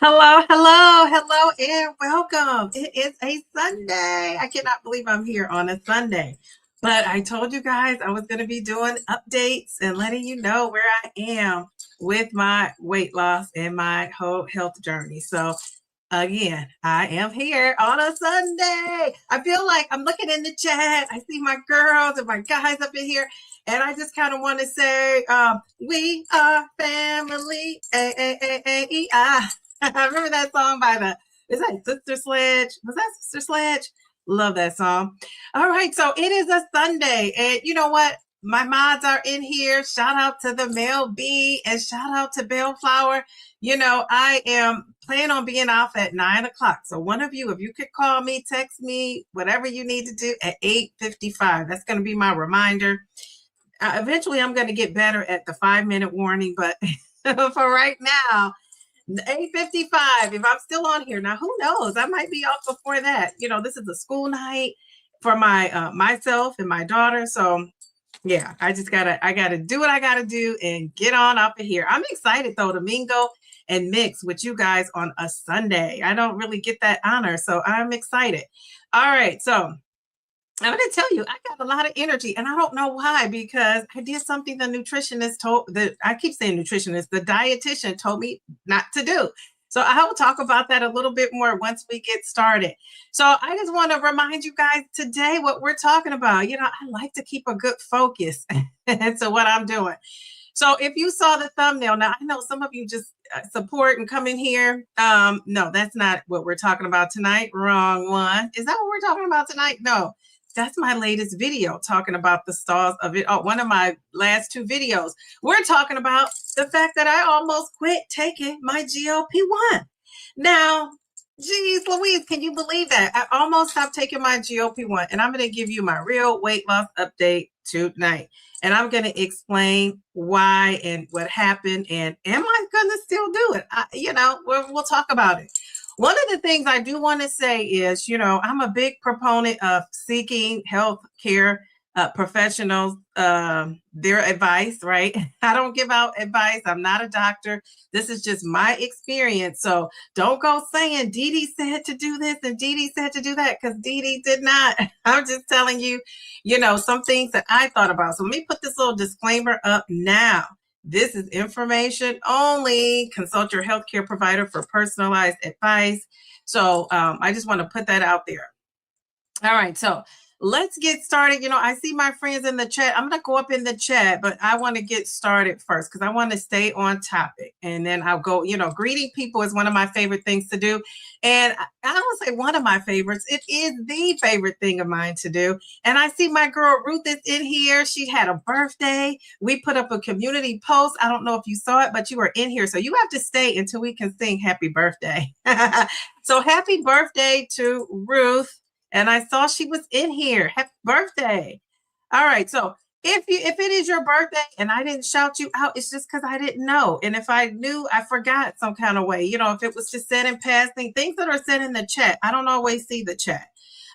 Hello, and welcome. It is a Sunday. I cannot believe I'm here on a Sunday. But I told you guys I was going to be doing updates and letting you know where I am with my weight loss and my whole health journey. So, again, I am here on a Sunday. I feel like I'm looking in the chat. I see my girls and my guys up in here. And I just kind of want to say, we are family. A-A-A-A-E-I. I remember that song by is that Sister Sledge? Was that Sister Sledge? Love that song. All right, so it is a Sunday, and you know what? My mods are in here. Shout out to the Mel B and shout out to Bellflower. You know, I am planning on being off at 9 o'clock. So one of you, if you could call me, text me, whatever you need to do at 8:55. That's going to be my reminder. Eventually, I'm going to get better at the 5-minute warning, but for right now, 8:55. If I'm still on here now, who knows? I might be off before that. You know, this is a school night for my myself and my daughter. So yeah, I gotta do what I gotta do and get on up of here. I'm excited though to mingle and mix with you guys on a Sunday. I don't really get that honor, so I'm excited. All right, so I'm going to tell you, I got a lot of energy and I don't know why, because I did something the nutritionist I keep saying nutritionist, the dietitian told me not to do. So I will talk about that a little bit more once we get started. So I just want to remind you guys today what we're talking about. You know, I like to keep a good focus to what I'm doing. So if you saw the thumbnail, now I know some of you just support and come in here. No, that's not what we're talking about tonight. Wrong one. Is that what we're talking about tonight? No. That's my latest video talking about the stars of it. Oh, one of my last 2 videos. We're talking about the fact that I almost quit taking my GLP-1. Now, geez Louise, can you believe that? I almost stopped taking my GLP-1, and I'm going to give you my real weight loss update tonight. And I'm going to explain why and what happened, and am I going to still do it? We'll talk about it. One of the things I do want to say is, you know, I'm a big proponent of seeking health care professionals, their advice, right? I don't give out advice. I'm not a doctor. This is just my experience. So don't go saying Dee Dee said to do this and Dee Dee said to do that, because Dee Dee did not. I'm just telling you, you know, some things that I thought about. So let me put this little disclaimer up now. This is information only. Consult your healthcare provider for personalized advice. So I just want to put that out there. All right, so let's get started. You know, I see my friends in the chat. I'm going to go up in the chat, but I want to get started first because I want to stay on topic. And then I'll go, you know, greeting people is one of my favorite things to do. And I don't say one of my favorites. It is the favorite thing of mine to do. And I see my girl Ruth is in here. She had a birthday. We put up a community post. I don't know if you saw it, but you were in here. So you have to stay until we can sing happy birthday. So happy birthday to Ruth. And I saw she was in here. Happy birthday. All right. So if it is your birthday and I didn't shout you out, it's just because I didn't know. And if I knew, I forgot some kind of way. You know, if it was just said in passing, things that are said in the chat, I don't always see the chat.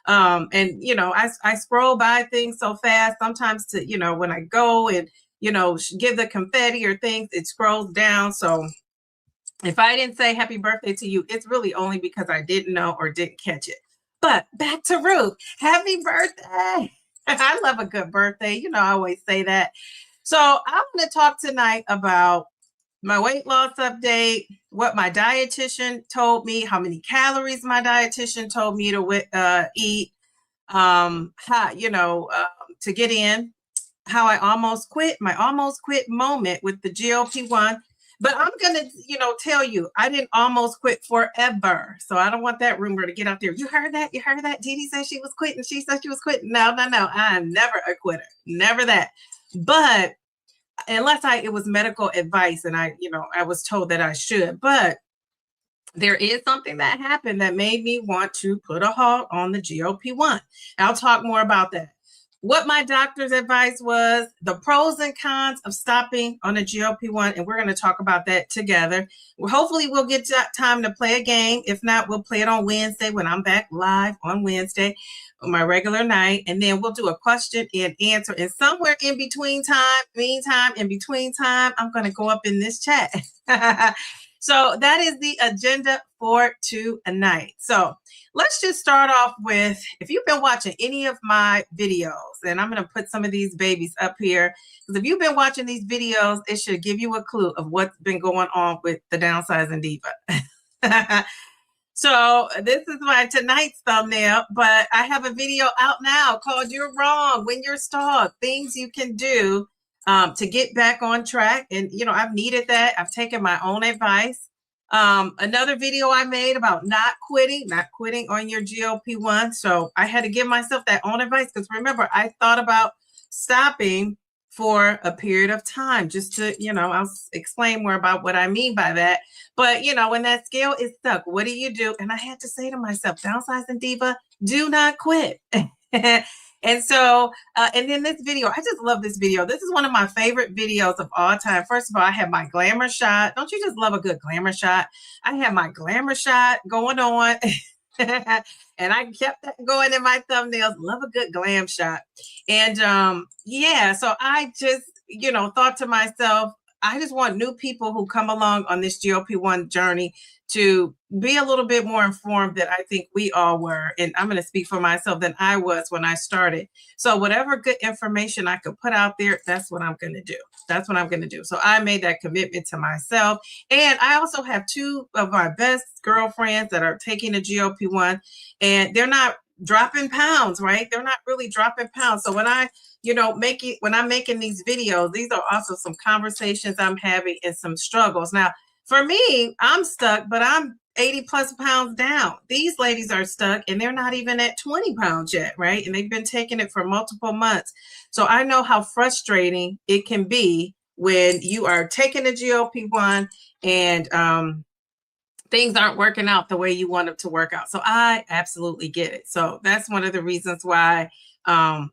And, you know, I scroll by things so fast sometimes to, you know, when I go and, you know, give the confetti or things, it scrolls down. So if I didn't say happy birthday to you, it's really only because I didn't know or didn't catch it. But back to Ruth. Happy birthday. I love a good birthday. You know, I always say that. So I'm going to talk tonight about my weight loss update, what my dietitian told me, how many calories my dietitian told me to eat, how, you know, to get in, how I almost quit, my almost quit moment with the GLP-1. But I'm going to, you know, tell you, I didn't almost quit forever. So I don't want that rumor to get out there. You heard that? You heard that? Dee Dee said she was quitting. She said she was quitting. No. I'm never a quitter. Never that. But unless it was medical advice and I was told that I should. But there is something that happened that made me want to put a halt on the GLP-1. I'll talk more about that. What my doctor's advice was, the pros and cons of stopping on a GLP-1, and we're going to talk about that together. Hopefully we'll get time to play a game. If not, we'll play it on Wednesday when I'm back live on Wednesday on my regular night, and then we'll do a question and answer. And somewhere in between time, I'm going to go up in this chat. So that is the agenda for tonight. So let's just start off with, if you've been watching any of my videos, and I'm going to put some of these babies up here, because if you've been watching these videos, it should give you a clue of what's been going on with the Downsizing Diva. So this is my tonight's thumbnail, but I have a video out now called You're Wrong When You're Stalled, Things You Can Do to get back on track. And, you know, I've needed that. I've taken my own advice. Another video I made about not quitting on your GLP-1. So I had to give myself that own advice, because remember, I thought about stopping for a period of time, just to, you know, I'll explain more about what I mean by that. But, you know, when that scale is stuck, what do you do? And I had to say to myself, Downsizing Diva, do not quit. And so, and then this video, I just love this video. This is one of my favorite videos of all time. First of all, I have my glamour shot. Don't you just love a good glamour shot? I have my glamour shot going on. And I kept that going in my thumbnails. Love a good glam shot. And yeah, so I just, you know, thought to myself, I just want new people who come along on this GLP-1 journey to be a little bit more informed than I think we all were. And I'm going to speak for myself, than I was when I started. So whatever good information I could put out there, that's what I'm going to do. That's what I'm going to do. So I made that commitment to myself. And I also have two of my best girlfriends that are taking a GLP-1, and they're not dropping pounds, right? They're not really dropping pounds. So when I, you know, when I'm making these videos, these are also some conversations I'm having and some struggles. Now, for me, I'm stuck, but I'm 80 plus pounds down. These ladies are stuck and they're not even at 20 pounds yet, right? And they've been taking it for multiple months. So I know how frustrating it can be when you are taking a GLP-1 and things aren't working out the way you want them to work out. So I absolutely get it. So that's one of the reasons why,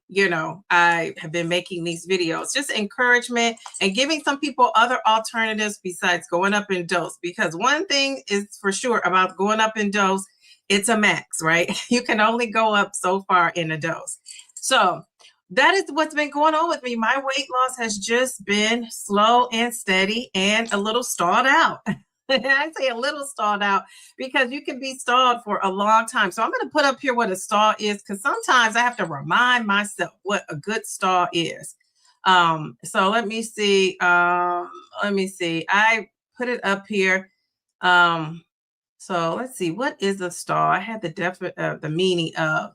you know, I have been making these videos, just encouragement and giving some people other alternatives besides going up in dose. Because one thing is for sure about going up in dose, it's a max, right? You can only go up so far in a dose. So that is what's been going on with me. My weight loss has just been slow and steady and a little stalled out. I say a little stalled out because you can be stalled for a long time. So I'm going to put up here what a stall is, because sometimes I have to remind myself what a good stall is. So let me see. I put it up here. So let's see. What is a stall? I had the meaning of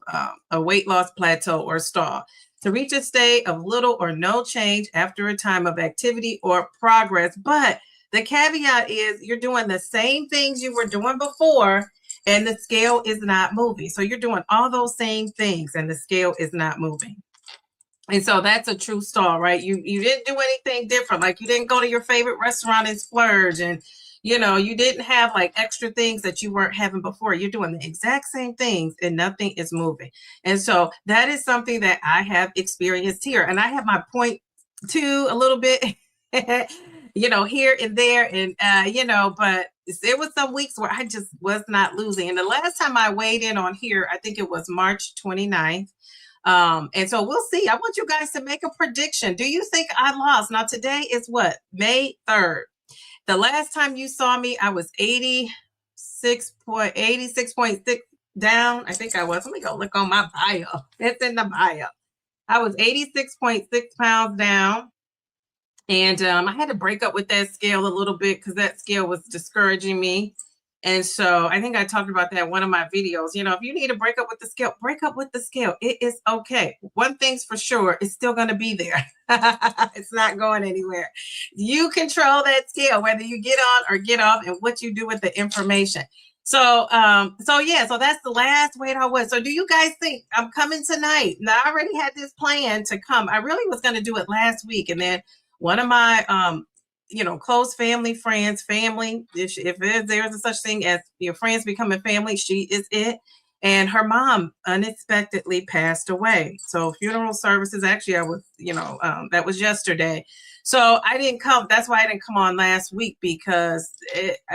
a weight loss plateau or stall. To reach a state of little or no change after a time of activity or progress, but the caveat is you're doing the same things you were doing before and the scale is not moving. So you're doing all those same things and the scale is not moving. And so that's a true stall, right? You didn't do anything different. Like you didn't go to your favorite restaurant and splurge, and you know, you didn't have like extra things that you weren't having before. You're doing the exact same things and nothing is moving. And so that is something that I have experienced here. And I have my point two a little bit you know, here and there. And, you know, but there was some weeks where I just was not losing. And the last time I weighed in on here, I think it was March 29th. And so we'll see. I want you guys to make a prediction. Do you think I lost? Now, today is what? May 3rd. The last time you saw me, I was 86.6 down. I think I was. Let me go look on my bio. It's in the bio. I was 86.6 pounds down. And I had to break up with that scale a little bit because that scale was discouraging me. And so I think I talked about that in one of my videos. You know, if you need to break up with the scale, break up with the scale. It is okay. One thing's for sure, it's still going to be there. It's not going anywhere. You control that scale, whether you get on or get off, and what you do with the information. So, so that's the last weight I was. So do you guys think I'm coming tonight? Now, I already had this plan to come. I really was going to do it last week. And then one of my, you know, close family, if there's a such thing as your friends becoming family, she is it. And her mom unexpectedly passed away. So funeral services, actually, I was, you know, that was yesterday. So I didn't come. That's why I didn't come on last week, because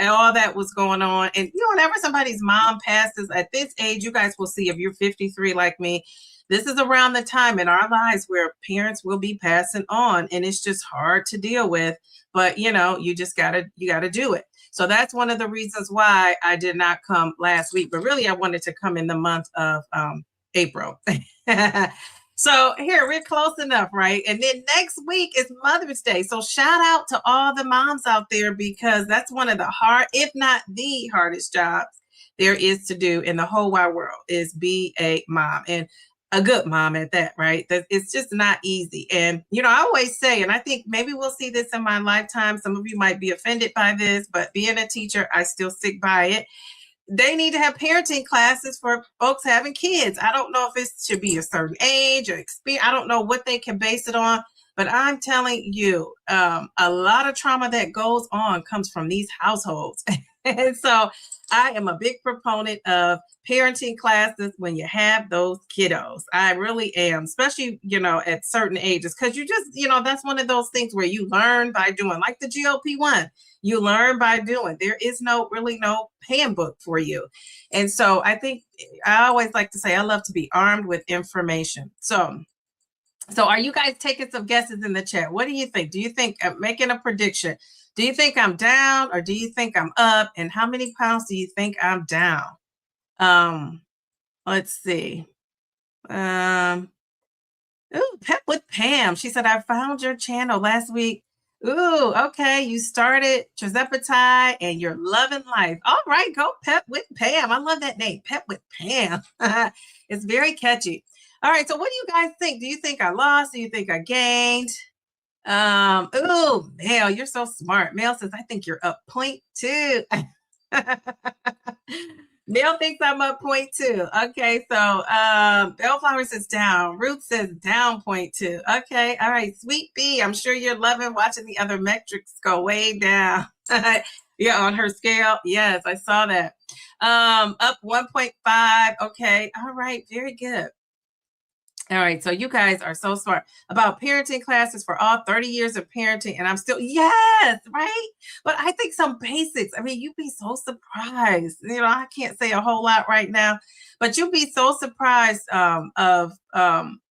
all that was going on. And, you know, whenever somebody's mom passes at this age, you guys will see, if you're 53 like me, this is around the time in our lives where parents will be passing on, and it's just hard to deal with. But you just gotta do it. So that's one of the reasons why I did not come last week. But really, I wanted to come in the month of April. So here, we're close enough, right? And then next week is Mother's Day. So shout out to all the moms out there, because that's one of the if not the hardest jobs there is to do in the whole wide world, is be a mom, and a good mom at that, right? It's just not easy. And, I always say, and I think maybe we'll see this in my lifetime. Some of you might be offended by this, but being a teacher, I still stick by it. They need to have parenting classes for folks having kids. I don't know if it should be a certain age or experience. I don't know what they can base it on, but I'm telling you, a lot of trauma that goes on comes from these households. And so I am a big proponent of parenting classes when you have those kiddos. I really am, especially, at certain ages, because you just, that's one of those things where you learn by doing, like the GLP-1. You learn by doing. There is really no handbook for you. And so I always like to say, I love to be armed with information. So are you guys taking some guesses in the chat? What do you think? Do you think, making a prediction, do you think I'm down, or do you think I'm up? And how many pounds do you think I'm down? Let's see. Ooh, Pep with Pam. She said, I found your channel last week. Ooh, okay. You started Trizepatide and you're loving life. All right, go Pep with Pam. I love that name, Pep with Pam. It's very catchy. All right, so what do you guys think? Do you think I lost? Do you think I gained? Ooh, Mel, you're so smart. Mel says, I think you're up 0.2. Mel thinks I'm up 0.2. Okay, so Bellflower says down. Ruth says down 0.2. Okay, all right. Sweet B, I'm sure you're loving watching the other metrics go way down. Yeah, on her scale. Yes, I saw that. Up 1.5. Okay, all right, very good. All right, so you guys are so smart about parenting classes for all 30 years of parenting, and I'm still, yes, right? But I think some basics, I mean, you'd be so surprised. I can't say a whole lot right now, but you'll be so surprised of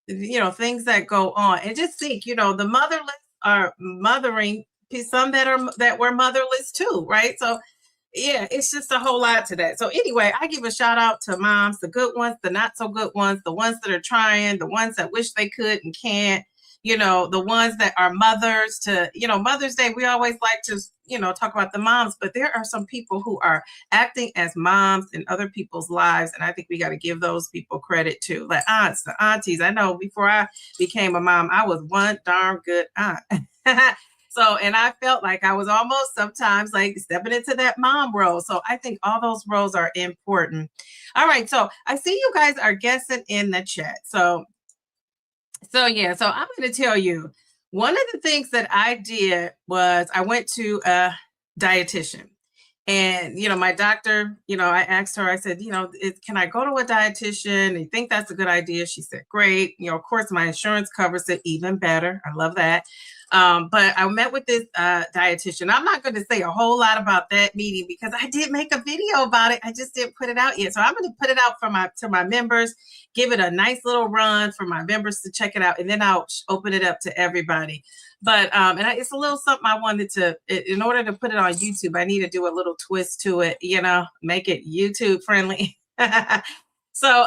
things that go on. And just think, the motherless are mothering some that were motherless too, right? So yeah, it's just a whole lot to that. So anyway, I give a shout out to moms, the good ones, the not so good ones, the ones that are trying, the ones that wish they could and can't, the ones that are mothers to, Mother's Day. We always like to, talk about the moms, but there are some people who are acting as moms in other people's lives. And I think we got to give those people credit too. Like aunts, the aunties. I know before I became a mom, I was one darn good aunt. So, and I felt like I was almost sometimes like stepping into that mom role. So I think all those roles are important. All right. So I see you guys are guessing in the chat. So yeah, so I'm going to tell you, one of the things that I did was I went to a dietitian. And, my doctor, I asked her, I said, can I go to a dietitian? You think that's a good idea? She said, great. Of course, my insurance covers it, even better. I love that. But I met with this dietitian. I'm not going to say a whole lot about that meeting because I did make a video about it. I just didn't put it out yet. So I'm going to put it out to my members, give it a nice little run for my members to check it out. And then I'll open it up to everybody. But it's a little something I wanted to, in order to put it on YouTube, I need to do a little twist to it, make it YouTube friendly. So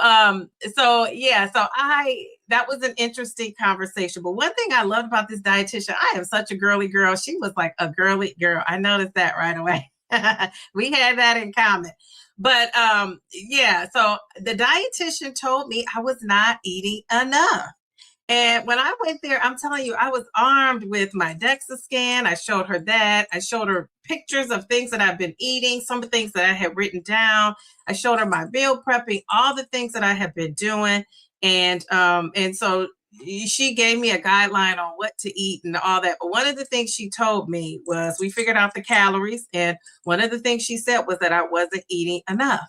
that was an interesting conversation. But one thing I loved about this dietitian, I am such a girly girl. She was like a girly girl. I noticed that right away. We had that in common. But so the dietitian told me I was not eating enough. And when I went there, I'm telling you, I was armed with my DEXA scan. I showed her that. I showed her pictures of things that I've been eating, some of the things that I had written down. I showed her my meal prepping, all the things that I have been doing. And so she gave me a guideline on what to eat and all that. But one of the things she told me was we figured out the calories. And one of the things she said was that I wasn't eating enough.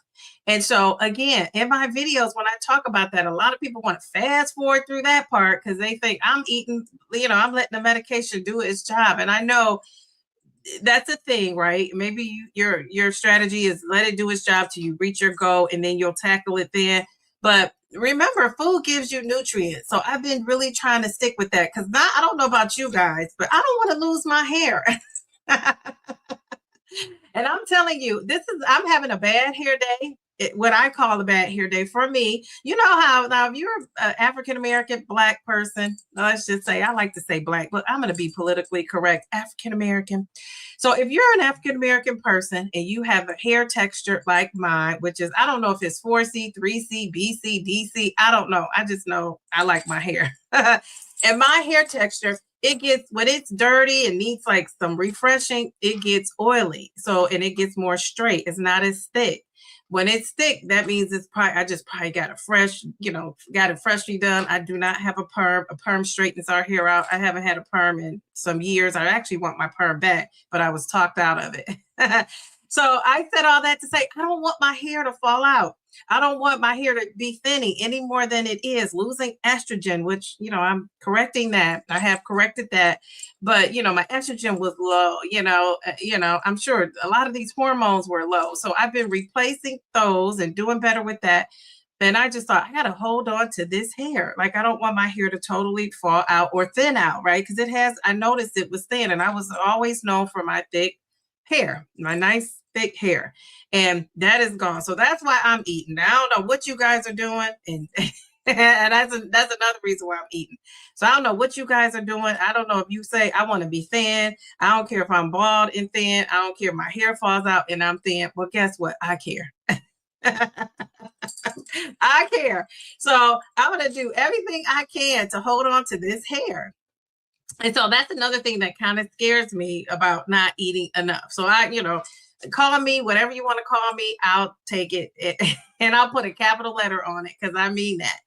And so, again, in my videos, when I talk about that, a lot of people want to fast forward through that part because they think I'm eating, I'm letting the medication do its job. And I know that's a thing, right? Maybe your strategy is let it do its job till you reach your goal and then you'll tackle it then. But remember, food gives you nutrients. So I've been really trying to stick with that because I don't know about you guys, but I don't want to lose my hair. And I'm telling you, I'm having a bad hair day. What I call a bad hair day for me. You know how now, if you're an African American Black person, let's just say, I like to say Black, but I'm going to be politically correct, African American. So if you're an African American person and you have a hair texture like mine, which is, I don't know if it's 4C, 3C, BC, DC, I don't know. I just know I like my hair. And my hair texture, it gets, when it's dirty and needs like some refreshing, it gets oily. So, and it gets more straight. It's not as thick. When it's thick, that means it's probably, I just probably got a fresh, got it freshly done. I do not have a perm. A perm straightens our hair out. I haven't had a perm in some years. I actually want my perm back, but I was talked out of it. So I said all that to say, I don't want my hair to fall out. I don't want my hair to be thinning any more than it is, losing estrogen, which, I'm correcting that. I have corrected that. But, my estrogen was low, I'm sure a lot of these hormones were low. So I've been replacing those and doing better with that. Then I just thought, I got to hold on to this hair. Like, I don't want my hair to totally fall out or thin out, right? Because I noticed it was thin, and I was always known for my thick hair, my nice thick hair. And that is gone. So that's why I'm eating. Now, I don't know what you guys are doing. And and that's another reason why I'm eating. So I don't know what you guys are doing. I don't know if you say, I want to be thin. I don't care if I'm bald and thin. I don't care if my hair falls out and I'm thin. Well, guess what? I care. I care. So I'm going to do everything I can to hold on to this hair. And so that's another thing that kind of scares me about not eating enough. So call me, whatever you want to call me, I'll take it. And I'll put a capital letter on it because I mean that.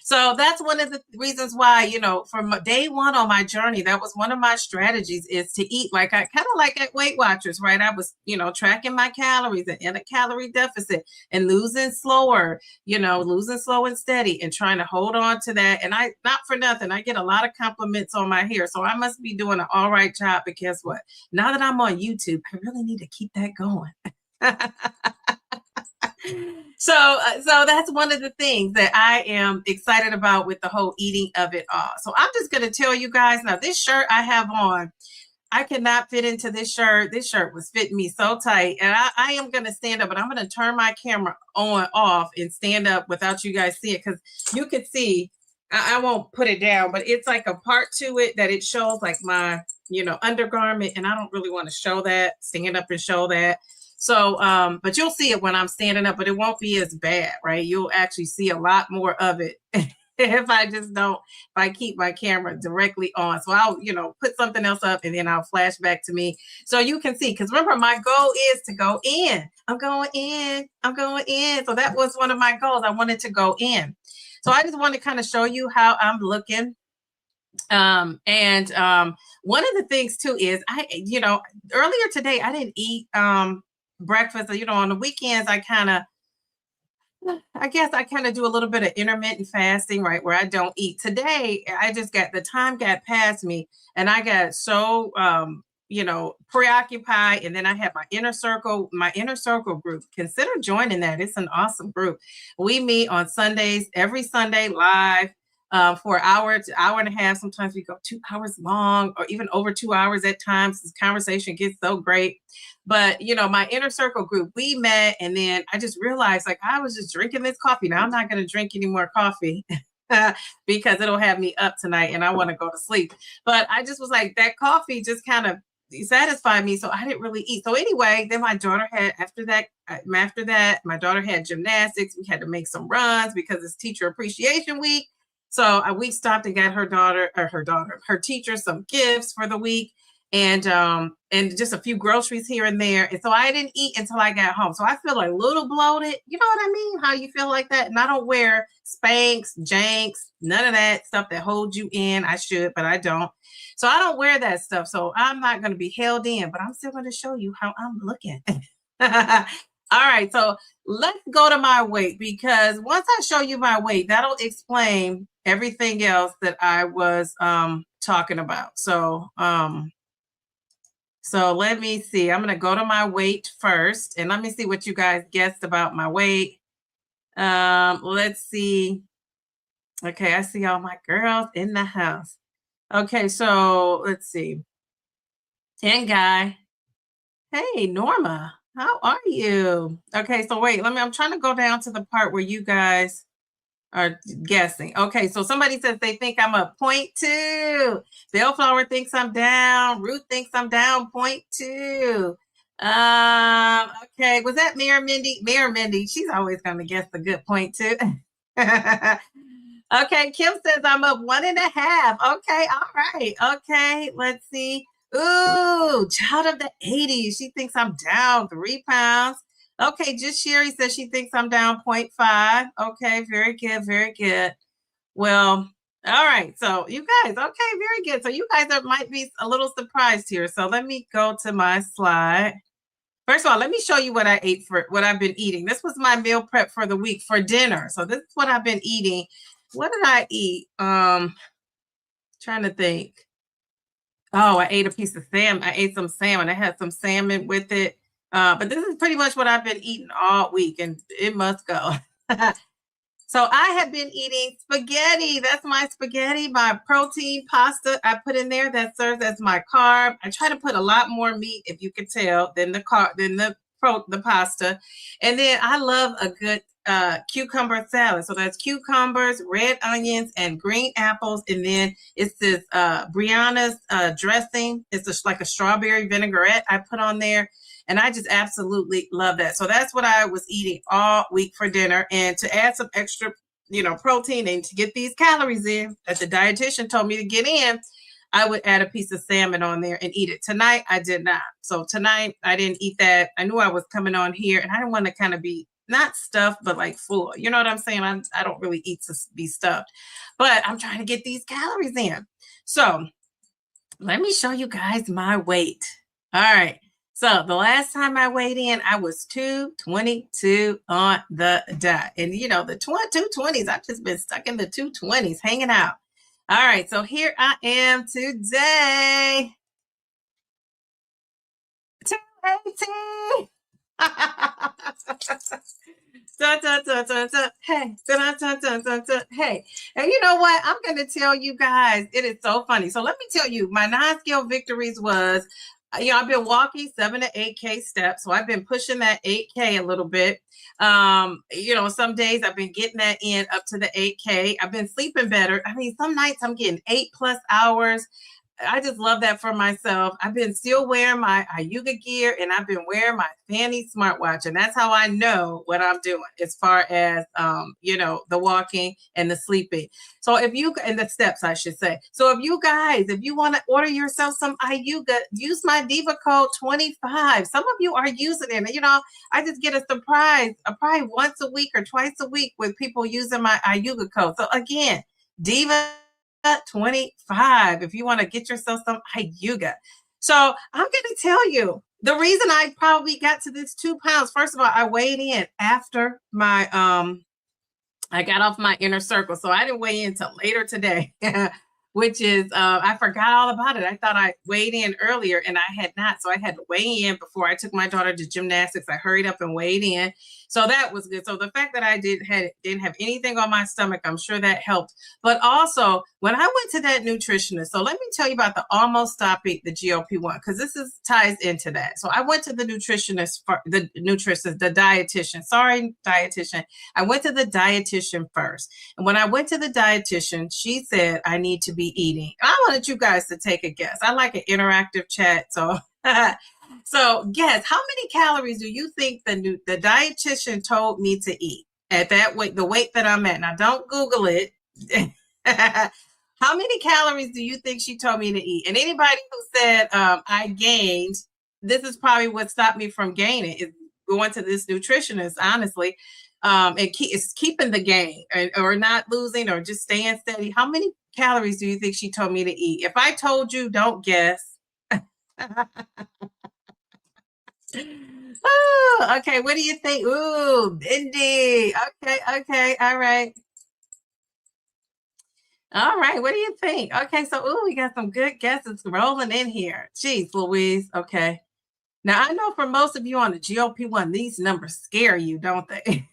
So that's one of the reasons why, from day one on my journey, that was one of my strategies, is to eat like I kind of like at Weight Watchers, right? I was, tracking my calories and in a calorie deficit and losing slow and steady and trying to hold on to that. And not for nothing, I get a lot of compliments on my hair. So I must be doing an all right job. But guess what? Now that I'm on YouTube, I really need to keep that going. So that's one of the things that I am excited about with the whole eating of it all. So I'm just going to tell you guys now, this shirt I have on, I cannot fit into this shirt. This shirt was fitting me so tight. And I am going to stand up, but I'm going to turn my camera off and stand up without you guys seeing it. Because you could see, I won't put it down, but it's like a part to it that it shows like my, undergarment. And I don't really want to show that, stand up and show that. So, but you'll see it when I'm standing up, but it won't be as bad, right? You'll actually see a lot more of it if I keep my camera directly on. So I'll, put something else up and then I'll flash back to me so you can see. Because remember, my goal is to go in. I'm going in. So that was one of my goals. I wanted to go in. So I just want to kind of show you how I'm looking. One of the things too is earlier today, I didn't eat, breakfast. On the weekends, I kind of do a little bit of intermittent fasting, right? Where I don't eat. Today, the time got past me and I got so, preoccupied. And then I had my inner circle group. Consider joining that. It's an awesome group. We meet on Sundays, every Sunday live. For an hour to hour and a half. Sometimes we go 2 hours long or even over 2 hours at times. This conversation gets so great. But, my inner circle group, we met, and then I just realized, like, I was just drinking this coffee. Now I'm not going to drink any more coffee because it'll have me up tonight and I want to go to sleep. But I just was like, that coffee just kind of satisfied me. So I didn't really eat. So anyway, then my daughter had, after that, my daughter had gymnastics. We had to make some runs because it's Teacher Appreciation Week. So we stopped and got her teacher some gifts for the week and just a few groceries here and there. And so I didn't eat until I got home. So I feel like a little bloated. You know what I mean? How you feel like that? And I don't wear Spanx, Janks, none of that stuff that holds you in. I should, but I don't. So I don't wear that stuff. So I'm not going to be held in, but I'm still going to show you how I'm looking. All right. So let's go to my weight, because once I show you my weight, that'll explain everything else that I was talking about. So let me see. I'm going to go to my weight first and let me see what you guys guessed about my weight. Let's see. Okay, I see all my girls in the house. Okay, so let's see. And Guy. Hey, Norma, how are you? Okay, so wait, I'm trying to go down to the part where you guys are guessing. Okay, so somebody says they think I'm a 0.2. Bellflower thinks I'm down. Ruth thinks I'm down 0.2. Okay, was that Mayor Mindy? Mayor Mindy, she's always going to guess the good 0.2. Okay, Kim says I'm up 1.5. Okay, all right. Okay, let's see. Ooh, child of the 80s. She thinks I'm down 3 pounds. Okay, just Sherry says she thinks I'm down 0.5. Okay, very good, very good. Well, all right. So you guys, okay, very good. So you guys might be a little surprised here. So let me go to my slide. First of all, let me show you what I ate for what I've been eating. This was my meal prep for the week for dinner. So this is what I've been eating. What did I eat? Trying to think. Oh, I ate a piece of salmon. I ate some salmon. I had some salmon with it. But this is pretty much what I've been eating all week, and it must go. So I have been eating spaghetti. That's my spaghetti, my protein pasta I put in there that serves as my carb. I try to put a lot more meat, if you can tell, than the pasta. And then I love a good cucumber salad. So that's cucumbers, red onions, and green apples. And then it's this Brianna's dressing. It's like a strawberry vinaigrette I put on there. And I just absolutely love that. So that's what I was eating all week for dinner. And to add some extra, protein and to get these calories in that the dietitian told me to get in, I would add a piece of salmon on there and eat it. Tonight, I did not. So tonight, I didn't eat that. I knew I was coming on here and I didn't want to kind of be not stuffed, but like full. You know what I'm saying? I don't really eat to be stuffed, but I'm trying to get these calories in. So let me show you guys my weight. All right. So the last time I weighed in, I was 222 on the dot. And the 220s, I've just been stuck in the 220s, hanging out. All right, so here I am today. 280. Hey, hey. And you know what? I'm going to tell you guys, it is so funny. So let me tell you, my non-scale victories was, I've been walking 7 to 8K steps. So I've been pushing that 8K a little bit. Some days I've been getting that in up to the 8K. I've been sleeping better. I mean, some nights I'm getting 8+ hours. I just love that for myself. I've been still wearing my Ayuga gear and I've been wearing my Fanny smartwatch. And that's how I know what I'm doing as far as, the walking and the sleeping. So and the steps, I should say. So if you want to order yourself some Ayuga, use my Diva code 25. Some of you are using it. I just get a surprise, probably once a week or twice a week with people using my Ayuga code. So again, Diva 25 if you want to get yourself some Ayuga. So I'm going to tell you the reason I probably got to this 2 pounds. First of all, I weighed in after my I got off my inner circle, so I didn't weigh in until later today. Which is, I forgot all about it. I thought I weighed in earlier and I had not. So I had to weigh in before I took my daughter to gymnastics. I hurried up and weighed in. So that was good. So the fact that I didn't have anything on my stomach, I'm sure that helped. But also when I went to that nutritionist, so let me tell you about the almost stopping the GLP-1, because this ties into that. So I went to the nutritionist, the dietitian. Sorry, dietitian. I went to the dietitian first. And when I went to the dietitian, she said, I need to be eating. I wanted you guys to take a guess. I like an interactive chat. So, so guess, how many calories do you think the dietitian told me to eat at that weight, the weight that I'm at? Now, don't Google it. How many calories do you think she told me to eat? And anybody who said I gained, this is probably what stopped me from gaining, is going to this nutritionist, honestly. It's keeping the gain or not losing or just staying steady. How many calories do you think she told me to eat? If I told you, don't guess. Oh, okay. What do you think? Ooh, Bindi. Okay. All right. All right. What do you think? Okay. So, we got some good guesses rolling in here. Jeez, Louise. Okay. Now, I know for most of you on the GLP-1, these numbers scare you, don't they?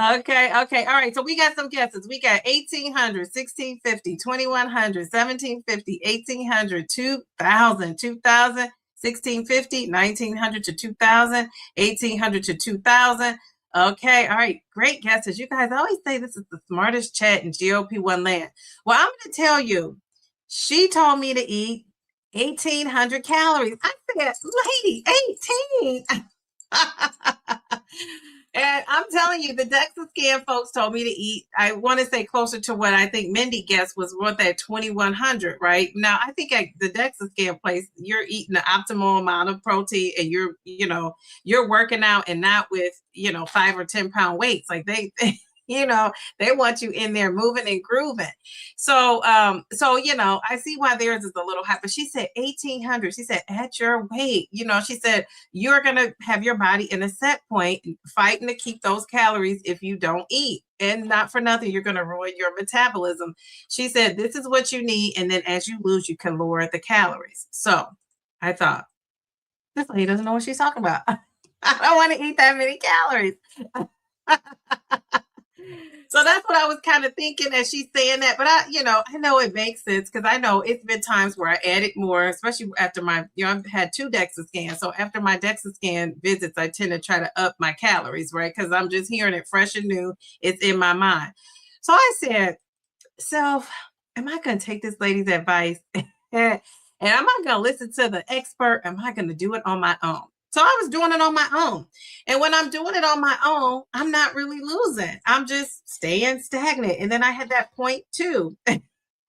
Okay. All right. So we got some guesses. We got 1800, 1650, 2100, 1750, 1800, 2000, 2000, 1650, 1900 to 2000, 1800 to 2000. Okay. All right. Great guesses. You guys always say this is the smartest chat in GLP-1 land. Well, I'm going to tell you, she told me to eat 1800 calories. I said, lady, 18. And I'm telling you, the DEXA scan folks told me to eat, I want to say closer to what I think Mindy guessed was what that 2100, right? Now, I think at the DEXA scan place, you're eating the optimal amount of protein and you're working out and not with, 5 or 10 pound weights. Like they want you in there moving and grooving. So, I see why theirs is a little high, but she said 1800. She said, at your weight, she said, you're going to have your body in a set point fighting to keep those calories if you don't eat. And not for nothing, you're going to ruin your metabolism. She said, this is what you need. And then as you lose, you can lower the calories. So I thought, this lady doesn't know what she's talking about. I don't want to eat that many calories. So that's what I was kind of thinking as she's saying that. But I know it makes sense because I know it's been times where I added more, especially after my, I've had 2 DEXA scans. So after my DEXA scan visits, I tend to try to up my calories, right? Because I'm just hearing it fresh and new. It's in my mind. So I said, self, am I going to take this lady's advice? And am I going to listen to the expert? Am I going to do it on my own? So I was doing it on my own. And when I'm doing it on my own, I'm not really losing. I'm just staying stagnant. And then I had that point too. And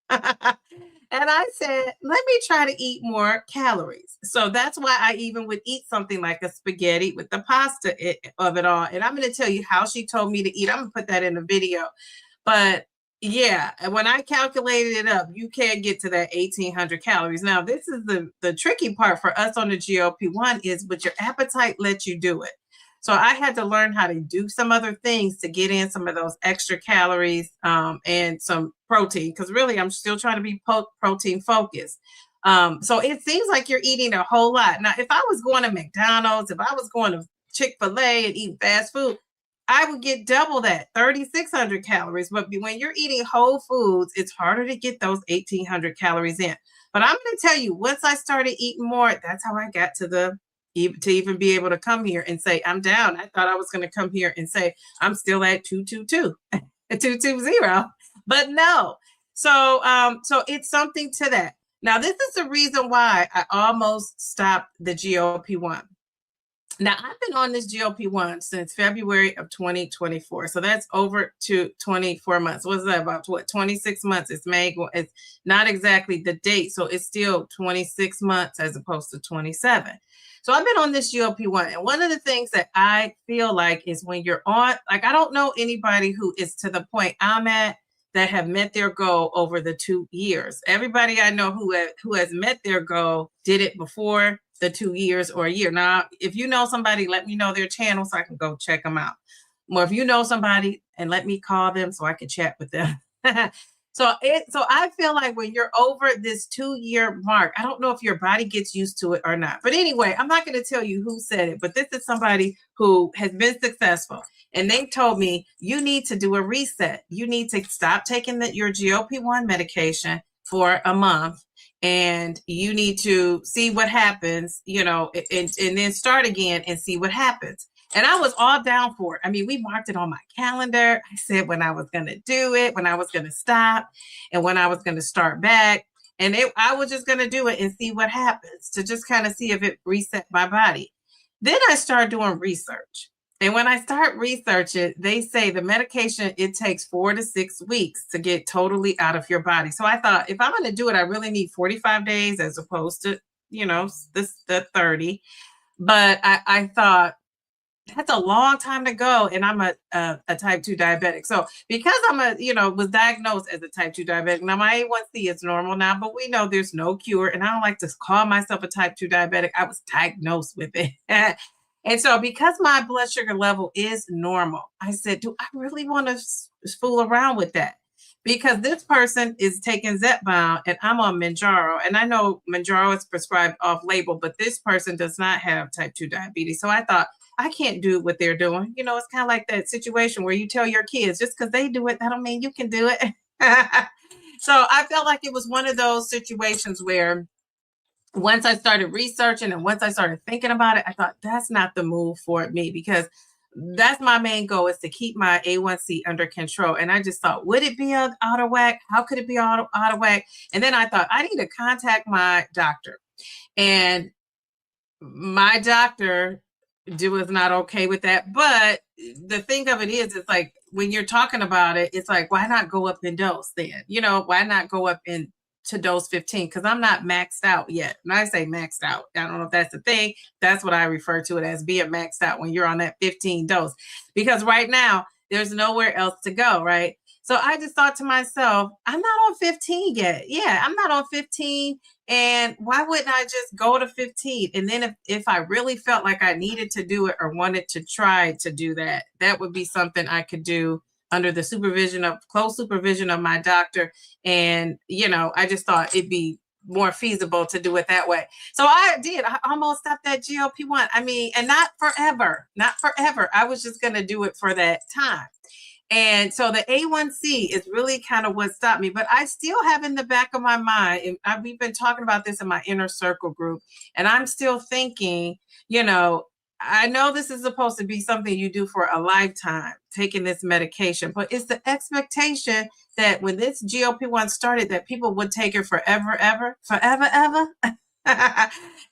I said, let me try to eat more calories. So that's why I even would eat something like a spaghetti with the pasta of it all. And I'm going to tell you how she told me to eat. I'm going to put that in the video. But yeah, when I calculated it up, you can't get to that 1800 calories. Now, this is the tricky part for us on the GLP-1 is, but your appetite lets you do it. So I had to learn how to do some other things to get in some of those extra calories and some protein, because really I'm still trying to be protein focused. So it seems like you're eating a whole lot. Now, if I was going to McDonald's, if I was going to Chick-fil-A and eating fast food, I would get double that, 3,600 calories. But when you're eating whole foods, it's harder to get those 1,800 calories in. But I'm going to tell you, once I started eating more, that's how I got to even be able to come here and say, I'm down. I thought I was going to come here and say, I'm still at 222, 220. But no. So it's something to that. Now, this is the reason why I almost stopped the GLP-1. Now, I've been on this GLP-1 since February of 2024. So that's over to 24 months. What's that about? 26 months? It's May. It's not exactly the date. So it's still 26 months as opposed to 27. So I've been on this GLP-1. And one of the things that I feel like is when you're on, like, I don't know anybody who is to the point I'm at that have met their goal over the 2 years. Everybody I know who has met their goal did it before the 2 years or a year. Now, if you know somebody, let me know their channel so I can go check them out. Or if you know somebody, and let me call them so I can chat with them. So I feel like when you're over this 2-year mark, I don't know if your body gets used to it or not. But anyway, I'm not going to tell you who said it, but this is somebody who has been successful. And they told me, you need to do a reset. You need to stop taking your GLP-1 medication for a month. And you need to see what happens, and then start again and see what happens. And I was all down for it. I mean, we marked it on my calendar. I said when I was going to do it, when I was going to stop, and when I was going to start back. And I was just going to do it and see what happens, to just kind of see if it reset my body. Then I started doing research. And when I start researching, they say the medication, it takes 4 to 6 weeks to get totally out of your body. So I thought, if I'm going to do it, I really need 45 days as opposed to, the 30. But I thought, that's a long time to go. And I'm a type 2 diabetic. So because I'm was diagnosed as a type 2 diabetic. Now my A1C is normal now, but we know there's no cure. And I don't like to call myself a type 2 diabetic. I was diagnosed with it. And so because my blood sugar level is normal, I said, do I really want to fool around with that? Because this person is taking Zepbound and I'm on Mounjaro. And I know Mounjaro is prescribed off label, but this person does not have type 2 diabetes. So I thought, I can't do what they're doing. You know, it's kind of like that situation where you tell your kids, just because they do it, that don't mean you can do it. So I felt like it was one of those situations where once I started researching and once I started thinking about it, I thought that's not the move for me, because that's my main goal, is to keep my A1C under control. And I just thought, would it be out of whack? How could it be out of whack? And then I thought, I need to contact my doctor. And my doctor was not okay with that. But the thing of it is, it's like, when you're talking about it, it's like, why not go up in dose then? You know, why not go up to dose 15? Because I'm not maxed out yet. And I say maxed out, I don't know if that's the thing. That's what I refer to it as, being maxed out, when you're on that 15 dose. Because right now, there's nowhere else to go, right? So I just thought to myself, I'm not on 15 yet. Yeah, I'm not on 15. And why wouldn't I just go to 15? And then if I really felt like I needed to do it or wanted to try to do that, that would be something I could do under the close supervision of my doctor. And, you know, I just thought it'd be more feasible to do it that way. So I did. I almost stopped that GLP-1. I mean, and not forever. I was just going to do it for that time. And so the A1C is really kind of what stopped me. But I still have in the back of my mind, and we've been talking about this in my inner circle group, and I'm still thinking, you know, I know this is supposed to be something you do for a lifetime, taking this medication, but it's the expectation that when this GLP-1 started, that people would take it forever, ever.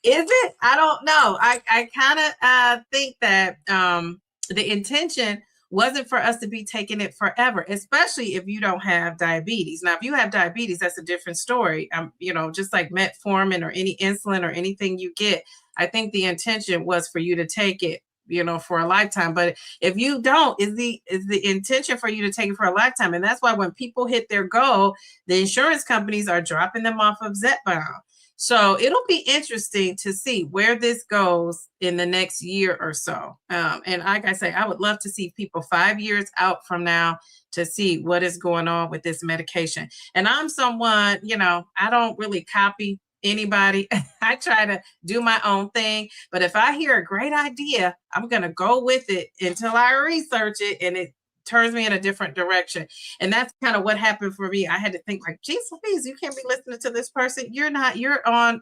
Is it? I don't know. I kind of think that the intention wasn't for us to be taking it forever, especially if you don't have diabetes. Now, if you have diabetes, that's a different story. You know, just like metformin or any insulin or anything you get, I think the intention was for you to take it, you know, for a lifetime. But if you don't, is the intention for you to take it for a lifetime. And that's why when people hit their goal, the insurance companies are dropping them off of Zepbound. So it'll be interesting to see where this goes in the next year or so. And like I say, I would love to see people 5 years out from now to see what is going on with this medication. And I'm someone, you know, I don't really copy anybody. I try to do my own thing. But if I hear a great idea, I'm going to go with it until I research it and it turns me in a different direction. And that's kind of what happened for me. I had to think like, geez, Louise, you can't be listening to this person. You're on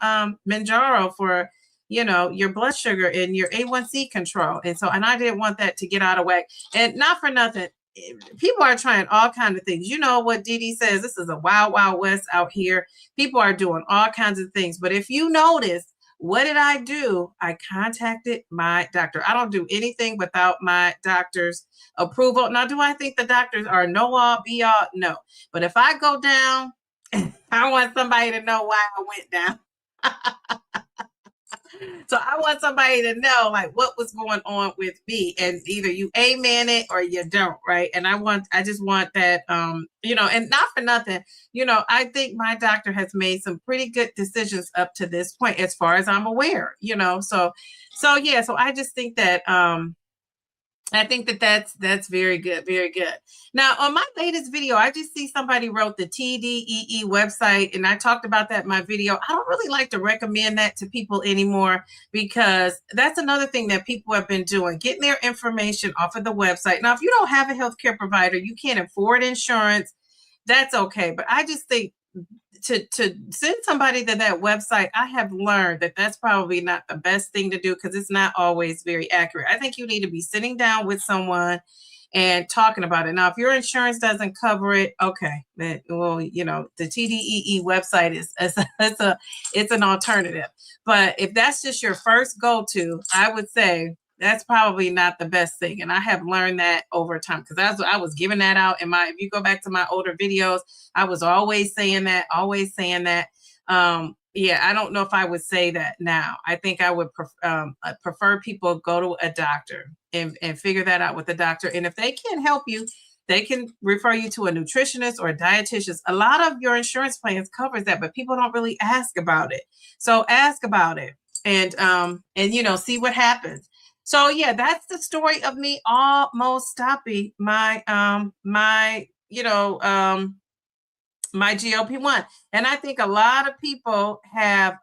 Mounjaro for, you know, your blood sugar and your A1C control. And I didn't want that to get out of whack. And not for nothing, people are trying all kinds of things. You know what Didi says, this is a wild, wild west out here. People are doing all kinds of things. But if you notice, what did I do? I contacted my doctor. I don't do anything without my doctor's approval. Now, do I think the doctors are know all, be all? No. But if I go down, I want somebody to know why I went down. So I want somebody to know like what was going on with me, and either you amen it or you don't, right? And I just want that, you know, and not for nothing, you know, I think my doctor has made some pretty good decisions up to this point, as far as I'm aware, you know, so yeah, so I just think that, I think that that's very good, very good. Now, on my latest video, I just see somebody wrote the TDEE website, and I talked about that in my video. I don't really like to recommend that to people anymore, because that's another thing that people have been doing, getting their information off of the website. Now, if you don't have a healthcare provider, you can't afford insurance, that's okay. But I just think to send somebody to that website, I have learned that that's probably not the best thing to do, because it's not always very accurate. I think you need to be sitting down with someone and talking about it. Now, if your insurance doesn't cover it, okay, then, well, you know, the TDEE website is it's an alternative. But if that's just your first go-to, I would say that's probably not the best thing. And I have learned that over time, because I was giving that out in if you go back to my older videos, I was always saying that. Yeah, I don't know if I would say that now. I think I would prefer people go to a doctor and figure that out with the doctor. And if they can't help you, they can refer you to a nutritionist or a dietitian. A lot of your insurance plans covers that, but people don't really ask about it. So ask about it, and you know, see what happens. So yeah, that's the story of me almost stopping my my GLP-1. And I think a lot of people have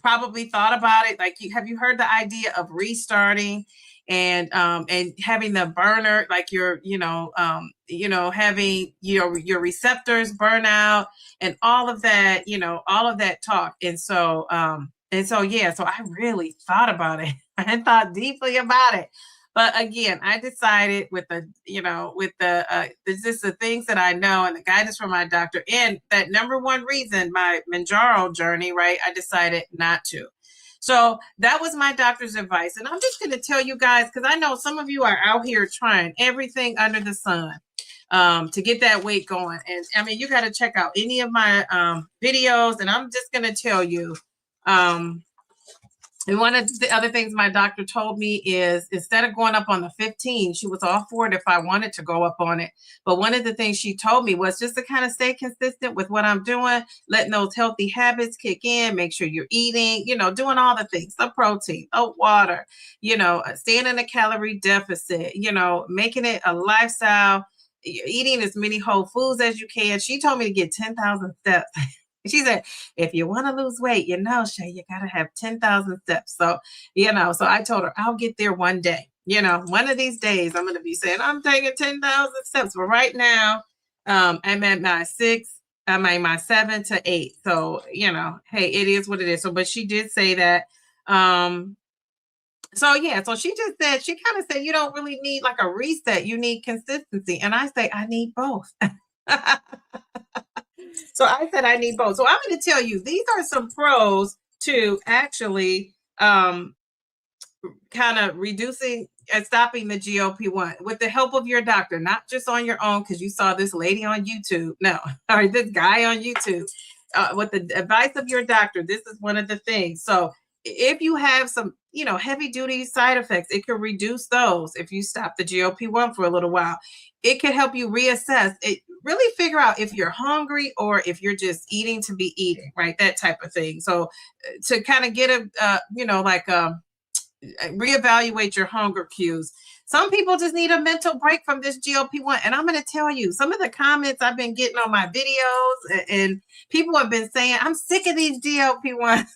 probably thought about it. Like, have you heard the idea of restarting and having the burner, like having your receptors burn out and all of that, all of that talk. So I really thought about it. I thought deeply about it. But again, I decided with the just the things that I know and the guidance from my doctor and that number one reason, my Mounjaro journey, right? I decided not to. So that was my doctor's advice. And I'm just going to tell you guys, because I know some of you are out here trying everything under the sun to get that weight going. And I mean, you got to check out any of my videos. And I'm just going to tell you, and one of the other things my doctor told me is instead of going up on the 15, she was all for it if I wanted to go up on it. But one of the things she told me was just to kind of stay consistent with what I'm doing, letting those healthy habits kick in, make sure you're eating, doing all the things, the protein, the water, staying in a calorie deficit, making it a lifestyle, eating as many whole foods as you can. She told me to get 10,000 steps. She said, if you want to lose weight, Shay, you got to have 10,000 steps. So, so I told her I'll get there one day. One of these days I'm going to be saying I'm taking 10,000 steps. But right now, I'm at my 7 to 8. So, hey, it is what it is. So, but she did say that. So she just said, she kind of said, you don't really need like a reset. You need consistency. And I say, I need both. So I said I need both. So I'm going to tell you, these are some pros to actually kind of reducing and stopping the GLP-1 with the help of your doctor, not just on your own because you saw this lady on YouTube. No, or this guy on YouTube. With the advice of your doctor, this is one of the things. So if you have some, heavy duty side effects, it can reduce those if you stop the GLP-1 for a little while. It can help you reassess it, really figure out if you're hungry or if you're just eating to be eating, right? That type of thing. So to kind of get reevaluate your hunger cues. Some people just need a mental break from this GLP-1. And I'm going to tell you, some of the comments I've been getting on my videos and people have been saying, I'm sick of these GLP-1s.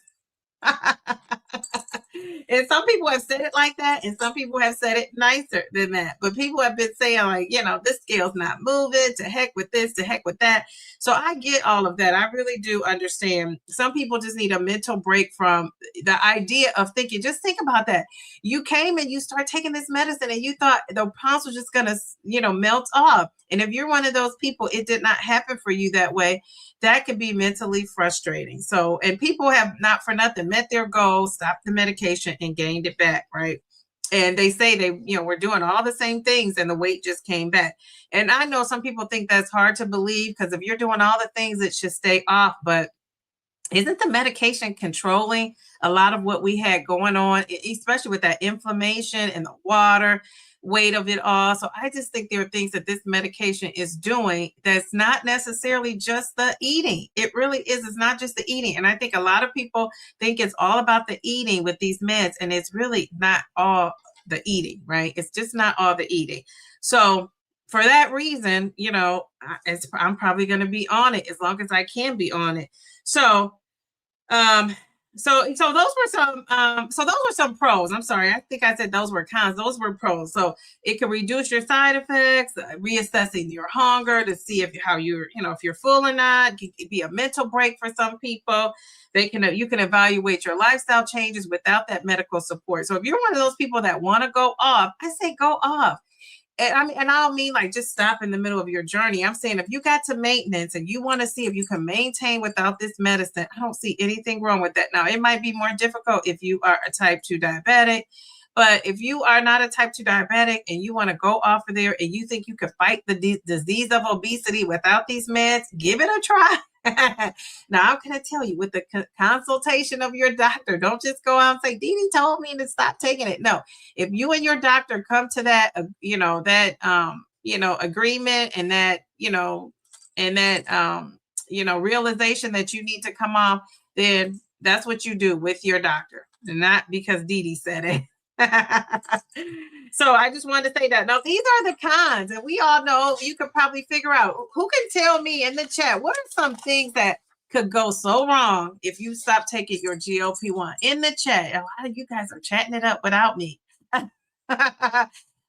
And some people have said it like that, and some people have said it nicer than that. But people have been saying, like, this scale's not moving, to heck with this, to heck with that. So I get all of that. I really do understand. Some people just need a mental break from the idea of thinking, just think about that. You came and you start taking this medicine and you thought the pounds were just going to, melt off. And if you're one of those people, it did not happen for you that way. That could be mentally frustrating. So, and people have not for nothing met their goal, stopped the medication and gained it back, right? And they say we're doing all the same things and the weight just came back. And I know some people think that's hard to believe because if you're doing all the things, it should stay off. But isn't the medication controlling a lot of what we had going on, especially with that inflammation and the water weight of it all? So I just think there are things that this medication is doing that's not necessarily just the eating. It really is. It's not just the eating. And I think a lot of people think it's all about the eating with these meds, and it's really not all the eating, right? It's just not all the eating. So for that reason, I'm probably going to be on it as long as I can be on it. So those were some pros. I'm sorry. I think I said those were cons. Those were pros. So it can reduce your side effects, reassessing your hunger to see if you're full or not. It can be a mental break for some people. You can evaluate your lifestyle changes without that medical support. So if you're one of those people that want to go off, I say go off. And I don't mean like just stop in the middle of your journey. I'm saying if you got to maintenance and you want to see if you can maintain without this medicine, I don't see anything wrong with that. Now, it might be more difficult if you are a type 2 diabetic, but if you are not a type 2 diabetic and you want to go off of there and you think you could fight the disease of obesity without these meds, give it a try. Now, I'm going to tell you, with the consultation of your doctor, don't just go out and say, Dee Dee told me to stop taking it. No, if you and your doctor come to that, agreement and that, realization that you need to come off, then that's what you do with your doctor, and not because Dee Dee said it. So I just wanted to say that. Now, these are the cons, and we all know you could probably figure out. Who can tell me in the chat, what are some things that could go so wrong if you stop taking your GLP-1? In the chat, a lot of you guys are chatting it up without me.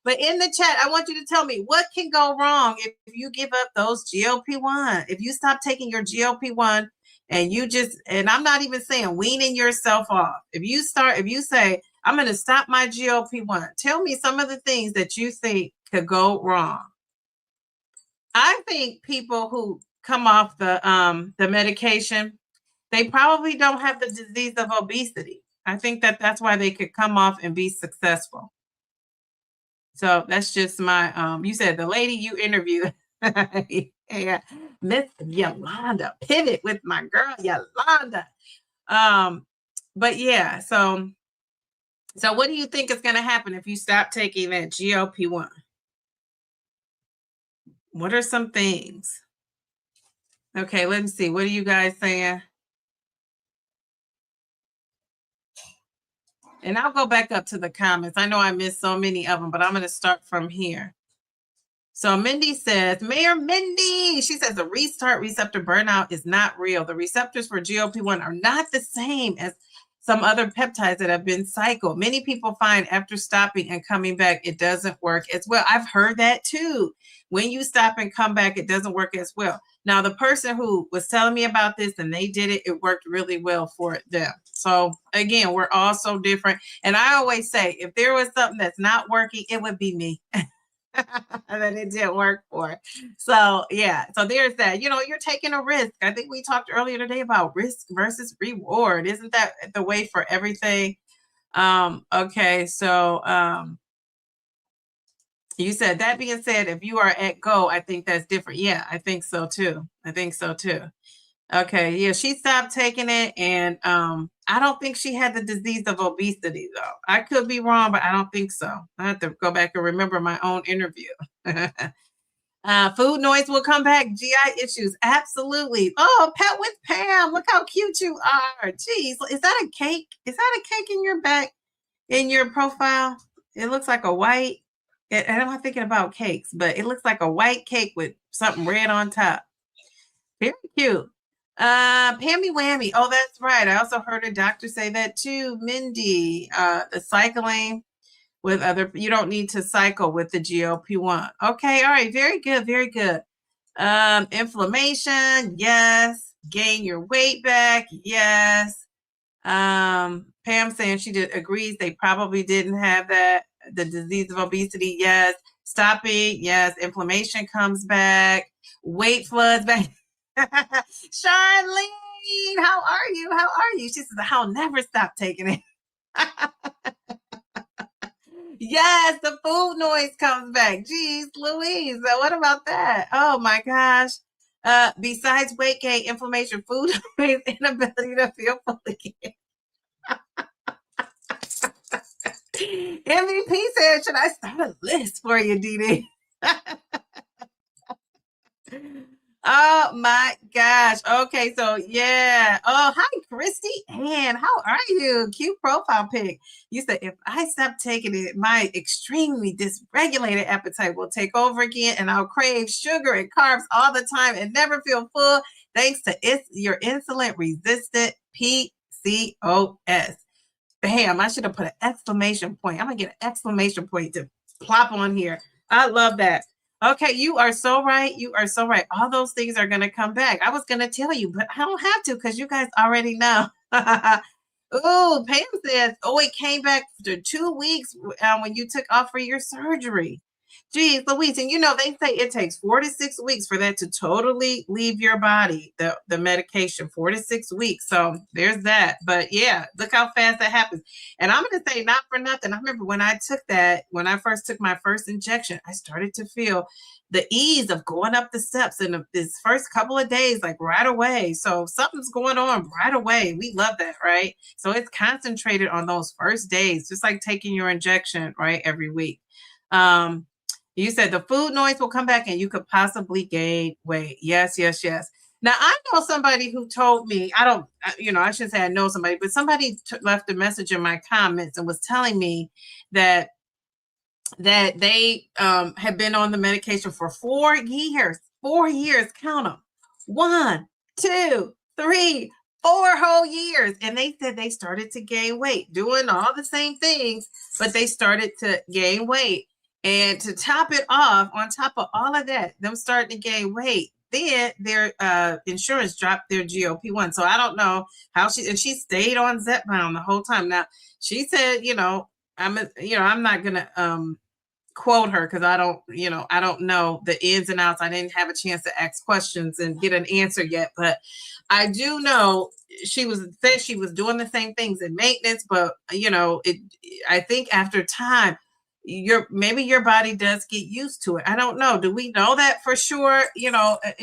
But in the chat, I want you to tell me what can go wrong if you give up those GLP-1. If you stop taking your GLP-1 and you just, and I'm not even saying weaning yourself off. If you say, I'm going to stop my GLP-1, tell me some of the things that you think could go wrong. I think people who come off the medication, they probably don't have the disease of obesity. I think that's why they could come off and be successful. So that's just my, you said the lady you interviewed, yeah, Miss Yolanda, pivot with my girl Yolanda. But yeah, so what do you think is going to happen if you stop taking that GLP-1? What are some things? Okay, let me see. What are you guys saying? And I'll go back up to the comments. I know I missed so many of them, but I'm going to start from here. So Mindy says, Mayor Mindy, she says the restart receptor burnout is not real. The receptors for GLP-1 are not the same as some other peptides that have been cycled. Many people find after stopping and coming back, it doesn't work as well. I've heard that too. When you stop and come back, it doesn't work as well. Now, the person who was telling me about this and they did it, it worked really well for them. So again, we're all so different. And I always say, if there was something that's not working, it would be me. That it didn't work for. So yeah, so there's that. You know, you're taking a risk. I think we talked earlier today about risk versus reward. Isn't that the way for everything? Okay, so you said, that being said, if you are at go, I think that's different. Yeah, I think so too. Okay, yeah, she stopped taking it, and I don't think she had the disease of obesity, though. I could be wrong, but I don't think so. I have to go back and remember my own interview. Food noise will come back. GI issues, absolutely. Oh, Pet with Pam, look how cute you are. Jeez, is that a cake? Is that a cake in your back, in your profile? It looks like a white, and I'm not thinking about cakes, but it looks like a white cake with something red on top. Very cute. Pammy Whammy. Oh, that's right. I also heard a doctor say that too. Mindy, the cycling with other, you don't need to cycle with the GLP-1. Okay, all right, very good, very good. Inflammation, yes. Gain your weight back, yes. Pam saying she agrees they probably didn't have that, the disease of obesity, yes. Stopping, yes. Inflammation comes back. Weight floods back. Charlene, how are you? How are you? She says, I'll never stop taking it. Yes, the food noise comes back. Jeez, Louise, what about that? Oh my gosh. Besides weight gain, inflammation, food noise, inability to feel full again. MVP said, should I start a list for you, Dee? Oh my gosh. Okay, so yeah. Oh, hi, Christy Ann. How are you? Cute profile pic. You said, if I stop taking it, my extremely dysregulated appetite will take over again, and I'll crave sugar and carbs all the time and never feel full thanks to your insulin resistant PCOS. Bam, I should have put an exclamation point. I'm going to get an exclamation point to plop on here. I love that. Okay, you are so right. You are so right. All those things are going to come back. I was going to tell you, but I don't have to because you guys already know. Oh, Pam says, oh, it came back after 2 weeks when you took off for your surgery. Geez, Louise, and you know, they say it takes 4 to 6 weeks for that to totally leave your body, the medication, 4 to 6 weeks. So there's that. But yeah, look how fast that happens. And I'm going to say, not for nothing, I remember when I took that, when I first took my first injection, I started to feel the ease of going up the steps in this first couple of days, like right away. So something's going on right away. We love that, right? So it's concentrated on those first days, just like taking your injection, right, every week. You said the food noise will come back and you could possibly gain weight. Yes, yes, yes. Now, I know somebody who told me, I don't, you know, I shouldn't say I know somebody, but somebody left a message in my comments and was telling me that they had been on the medication for 4 years. 4 years, count them. 1, 2, 3, 4 whole years. And they said they started to gain weight, doing all the same things, but they started to gain weight. And to top it off, on top of all of that, them starting to gain weight, then their insurance dropped their GLP-1. So I don't know how she stayed on Zepbound the whole time. Now she said, I'm not gonna quote her because I don't know the ins and outs. I didn't have a chance to ask questions and get an answer yet, but I do know she was doing the same things in maintenance, but I think after time, maybe your body does get used to it. I don't know. Do we know that for sure? In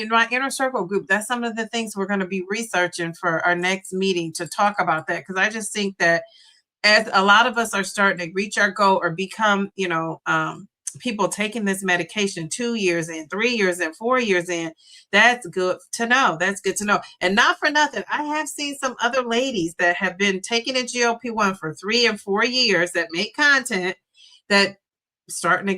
my inner circle group, that's some of the things we're going to be researching for our next meeting to talk about that. Because I just think that as a lot of us are starting to reach our goal or become, people taking this medication 2 years in, 3 years in, 4 years in, that's good to know. That's good to know. And not for nothing, I have seen some other ladies that have been taking a GLP-1 for 3 and 4 years that make content that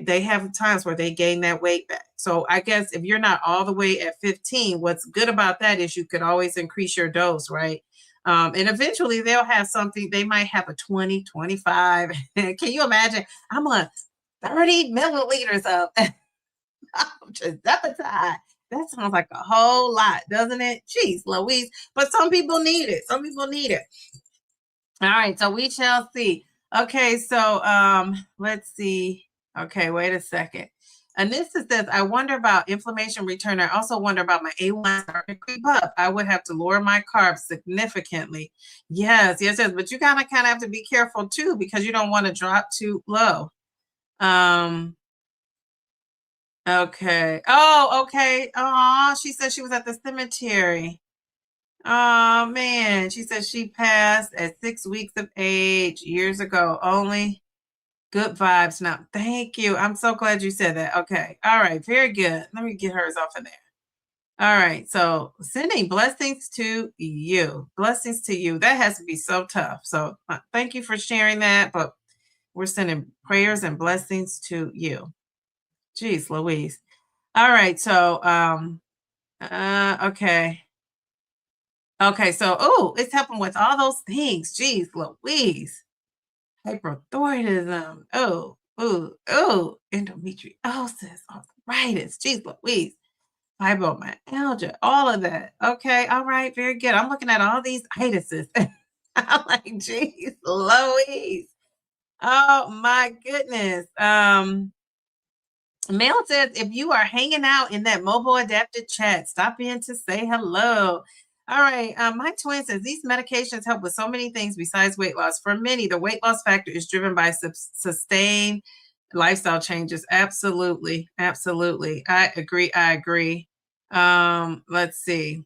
they have times where they gain that weight back. So I guess if you're not all the way at 15, what's good about that is you could always increase your dose, right? And eventually they'll have something, they might have a 20, 25. Can you imagine? I'm on 30 milliliters of Zepbound. That sounds like a whole lot, doesn't it? Jeez Louise. But some people need it. Some people need it. All right, so we shall see. Okay, so let's see. Okay, wait a second. Anissa says, I wonder about inflammation return. I also wonder about my A1 starting to creep up. I would have to lower my carbs significantly. Yes. But you kind of have to be careful too, because you don't want to drop too low. Okay. Oh, okay. Oh, she said she was at the cemetery. Oh man. She said she passed at 6 weeks of age years ago. Only good vibes now. Thank you. I'm so glad you said that. Okay. All right. Very good. Let me get hers off of there. All right. So sending blessings to you. Blessings to you. That has to be so tough. So thank you for sharing that. But we're sending prayers and blessings to you. Jeez Louise. All right. So okay. Okay. So it's helping with all those things. Jeez Louise. Hyperthyroidism, endometriosis, arthritis, geez Louise, fibromyalgia, all of that. Okay, all right, very good. I'm looking at all these itises. I'm like, geez Louise. Oh my goodness. Mel says, if you are hanging out in that mobile adapted chat, stop in to say hello. All right. My twin says these medications help with so many things besides weight loss. For many, the weight loss factor is driven by sustained lifestyle changes. Absolutely. Absolutely. I agree. Let's see.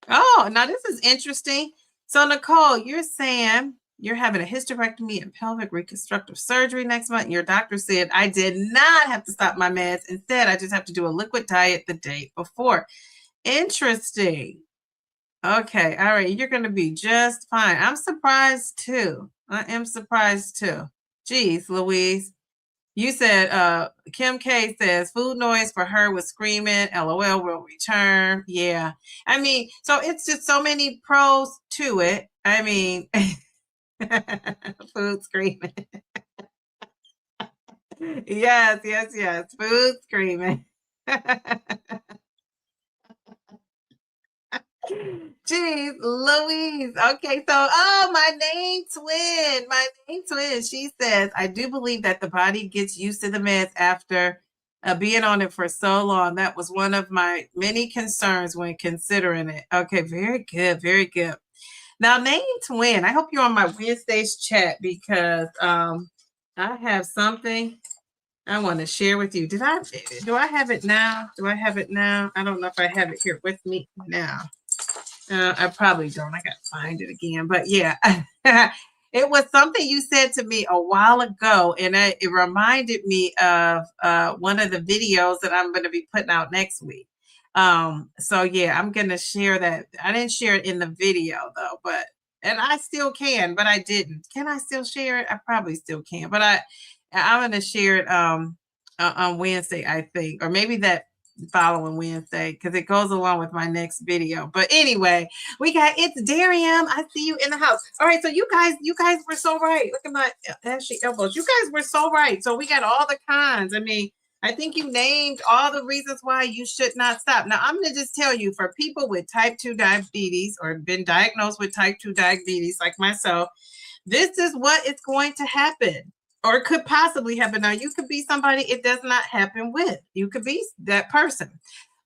Oh, now this is interesting. So Nicole, you're saying you're having a hysterectomy and pelvic reconstructive surgery next month. And your doctor said I did not have to stop my meds. Instead, I just have to do a liquid diet the day before. Interesting. Okay. All right. You're going to be just fine. I'm surprised too. I am surprised too. Geez, Louise. You said, Kim K says food noise for her was screaming. LOL will return. Yeah. I mean, so it's just so many pros to it. I mean, food screaming. Yes. Food screaming. Jeez Louise. Okay, so my name twin. She says, I do believe that the body gets used to the meds after being on it for so long. That was one of my many concerns when considering it. Okay, very good. Now, name twin, I hope you're on my Wednesday's chat because I have something I want to share with you. Do I have it now? I don't know if I have it here with me now. I probably don't. I got to find it again. But yeah, it was something you said to me a while ago, and it reminded me of one of the videos that I'm going to be putting out next week. So yeah, I'm going to share that. I didn't share it in the video though, and I still can, but I didn't. Can I still share it? I probably still can, but I'm going to share it on Wednesday, I think, or maybe that following Wednesday because it goes along with my next video. But anyway, it's Darium. I see you in the house. All right, so you guys were so right. Look at my ashy elbows. You guys were so right. So we got all the cons. I mean, I think you named all the reasons why you should not stop. Now, I'm going to just tell you, for people with type 2 diabetes or been diagnosed with type 2 diabetes like myself, this is what is going to happen or could possibly happen. Now, you could be somebody it does not happen with. You could be that person.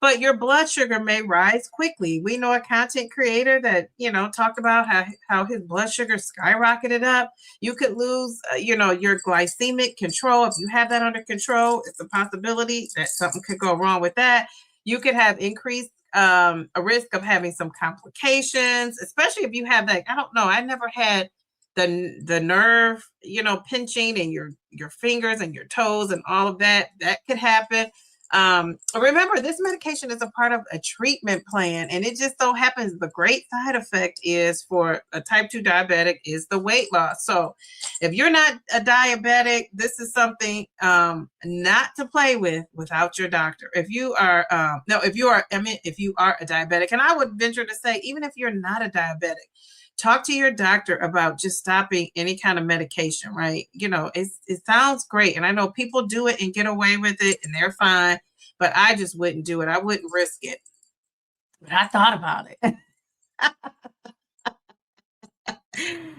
But your blood sugar may rise quickly. We know a content creator that, talked about how his blood sugar skyrocketed up. You could lose, your glycemic control. If you have that under control, it's a possibility that something could go wrong with that. You could have increased a risk of having some complications, especially if you have that. I don't know. I never had the nerve, pinching in your fingers and your toes and all of that. That could happen. Remember, this medication is a part of a treatment plan, and it just so happens the great side effect is for a type 2 diabetic is the weight loss. So if you're not a diabetic, this is something not to play with without your doctor. If you are if you are a diabetic, and I would venture to say, even if you're not a diabetic, talk to your doctor about just stopping any kind of medication, right? It sounds great. And I know people do it and get away with it and they're fine, but I just wouldn't do it. I wouldn't risk it. But I thought about it.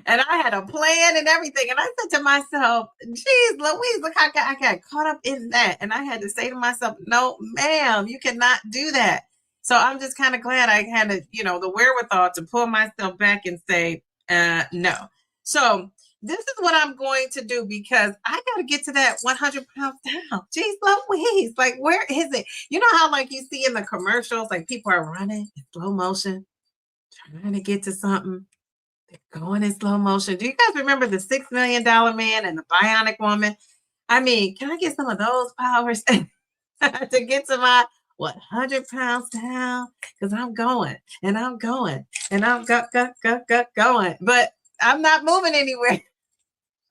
And I had a plan and everything. And I said to myself, geez, Louise, look how I got caught up in that. And I had to say to myself, no, ma'am, you cannot do that. So I'm just kind of glad I had the wherewithal to pull myself back and say, no. So this is what I'm going to do because I got to get to that 100 pounds down. Jeez, Louise, like, where is it? You know how, like, you see in the commercials, like, people are running in slow motion, trying to get to something. They're going in slow motion. Do you guys remember the $6 Million Man and the Bionic Woman? I mean, can I get some of those powers to get to my 100 pounds down? Because I'm going and I'm going and I'm going, but I'm not moving anywhere.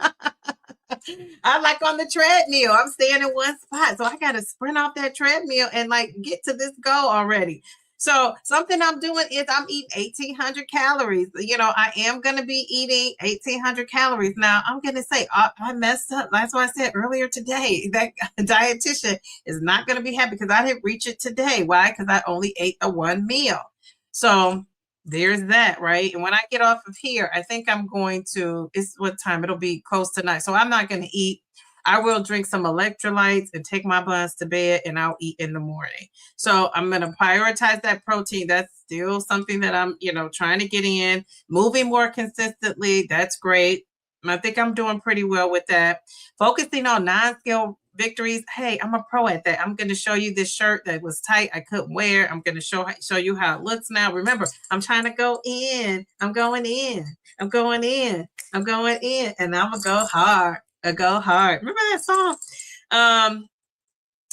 I'm like on the treadmill. I'm staying in one spot. So I got to sprint off that treadmill and like get to this goal already. So something I'm doing is I'm eating 1,800 calories. I am going to be eating 1,800 calories. Now, I'm going to say I messed up. That's why I said earlier today that dietitian is not going to be happy because I didn't reach it today. Why? Because I only ate the one meal. So there's that, right? And when I get off of here, I think I'm going to, it's what time? It'll be close to night. So I'm not going to eat. I will drink some electrolytes and take my buns to bed, and I'll eat in the morning. So I'm going to prioritize that protein. That's still something that I'm, trying to get in. Moving more consistently. That's great. I think I'm doing pretty well with that. Focusing on non-scale victories. Hey, I'm a pro at that. I'm going to show you this shirt that was tight. I couldn't wear. I'm going to show you how it looks now. Remember, I'm trying to go in. I'm going in. I'm going in. I'm going in. And I'm going to go hard. Go hard. Remember that song?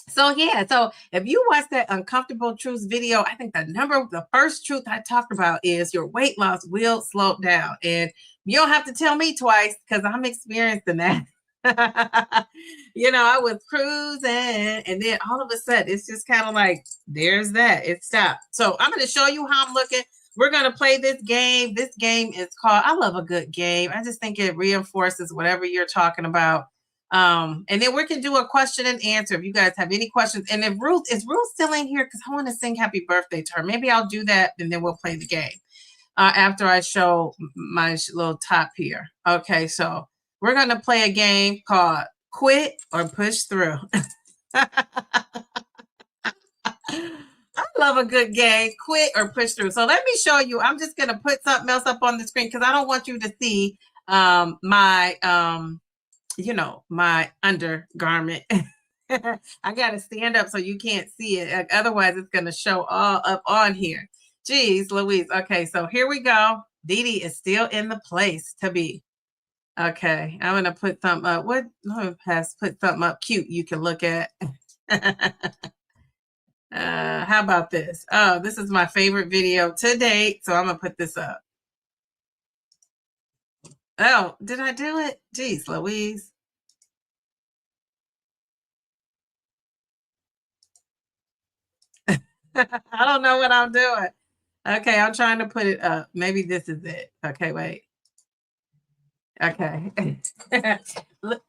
So if you watch that Uncomfortable Truths video, I think the first truth I talked about is your weight loss will slow down. And you don't have to tell me twice because I'm experiencing that. I was cruising and then all of a sudden it's just kind of like, there's that. It stopped. So I'm going to show you how I'm looking. We're going to play this game. This game is called, I love a good game. I just think it reinforces whatever you're talking about. And then we can do a question and answer if you guys have any questions. And if is Ruth still in here? Because I want to sing happy birthday to her. Maybe I'll do that and then we'll play the game after I show my little top here. Okay, so we're going to play a game called Quit or Push Through. I love a good game, quit or push through. So let me show you. I'm just going to put something else up on the screen because I don't want you to see my undergarment. I got to stand up so you can't see it. Otherwise, it's going to show all up on here. Jeez, Louise. Okay, so here we go. Dee Dee is still in the place to be. Okay, I'm going to put something up. Put something up cute you can look at. How about this? Oh, this is my favorite video to date. So I'm going to put this up. Oh, did I do it? Jeez, Louise. I don't know what I'm doing. Okay, I'm trying to put it up. Maybe this is it. Okay, wait. Okay. Look,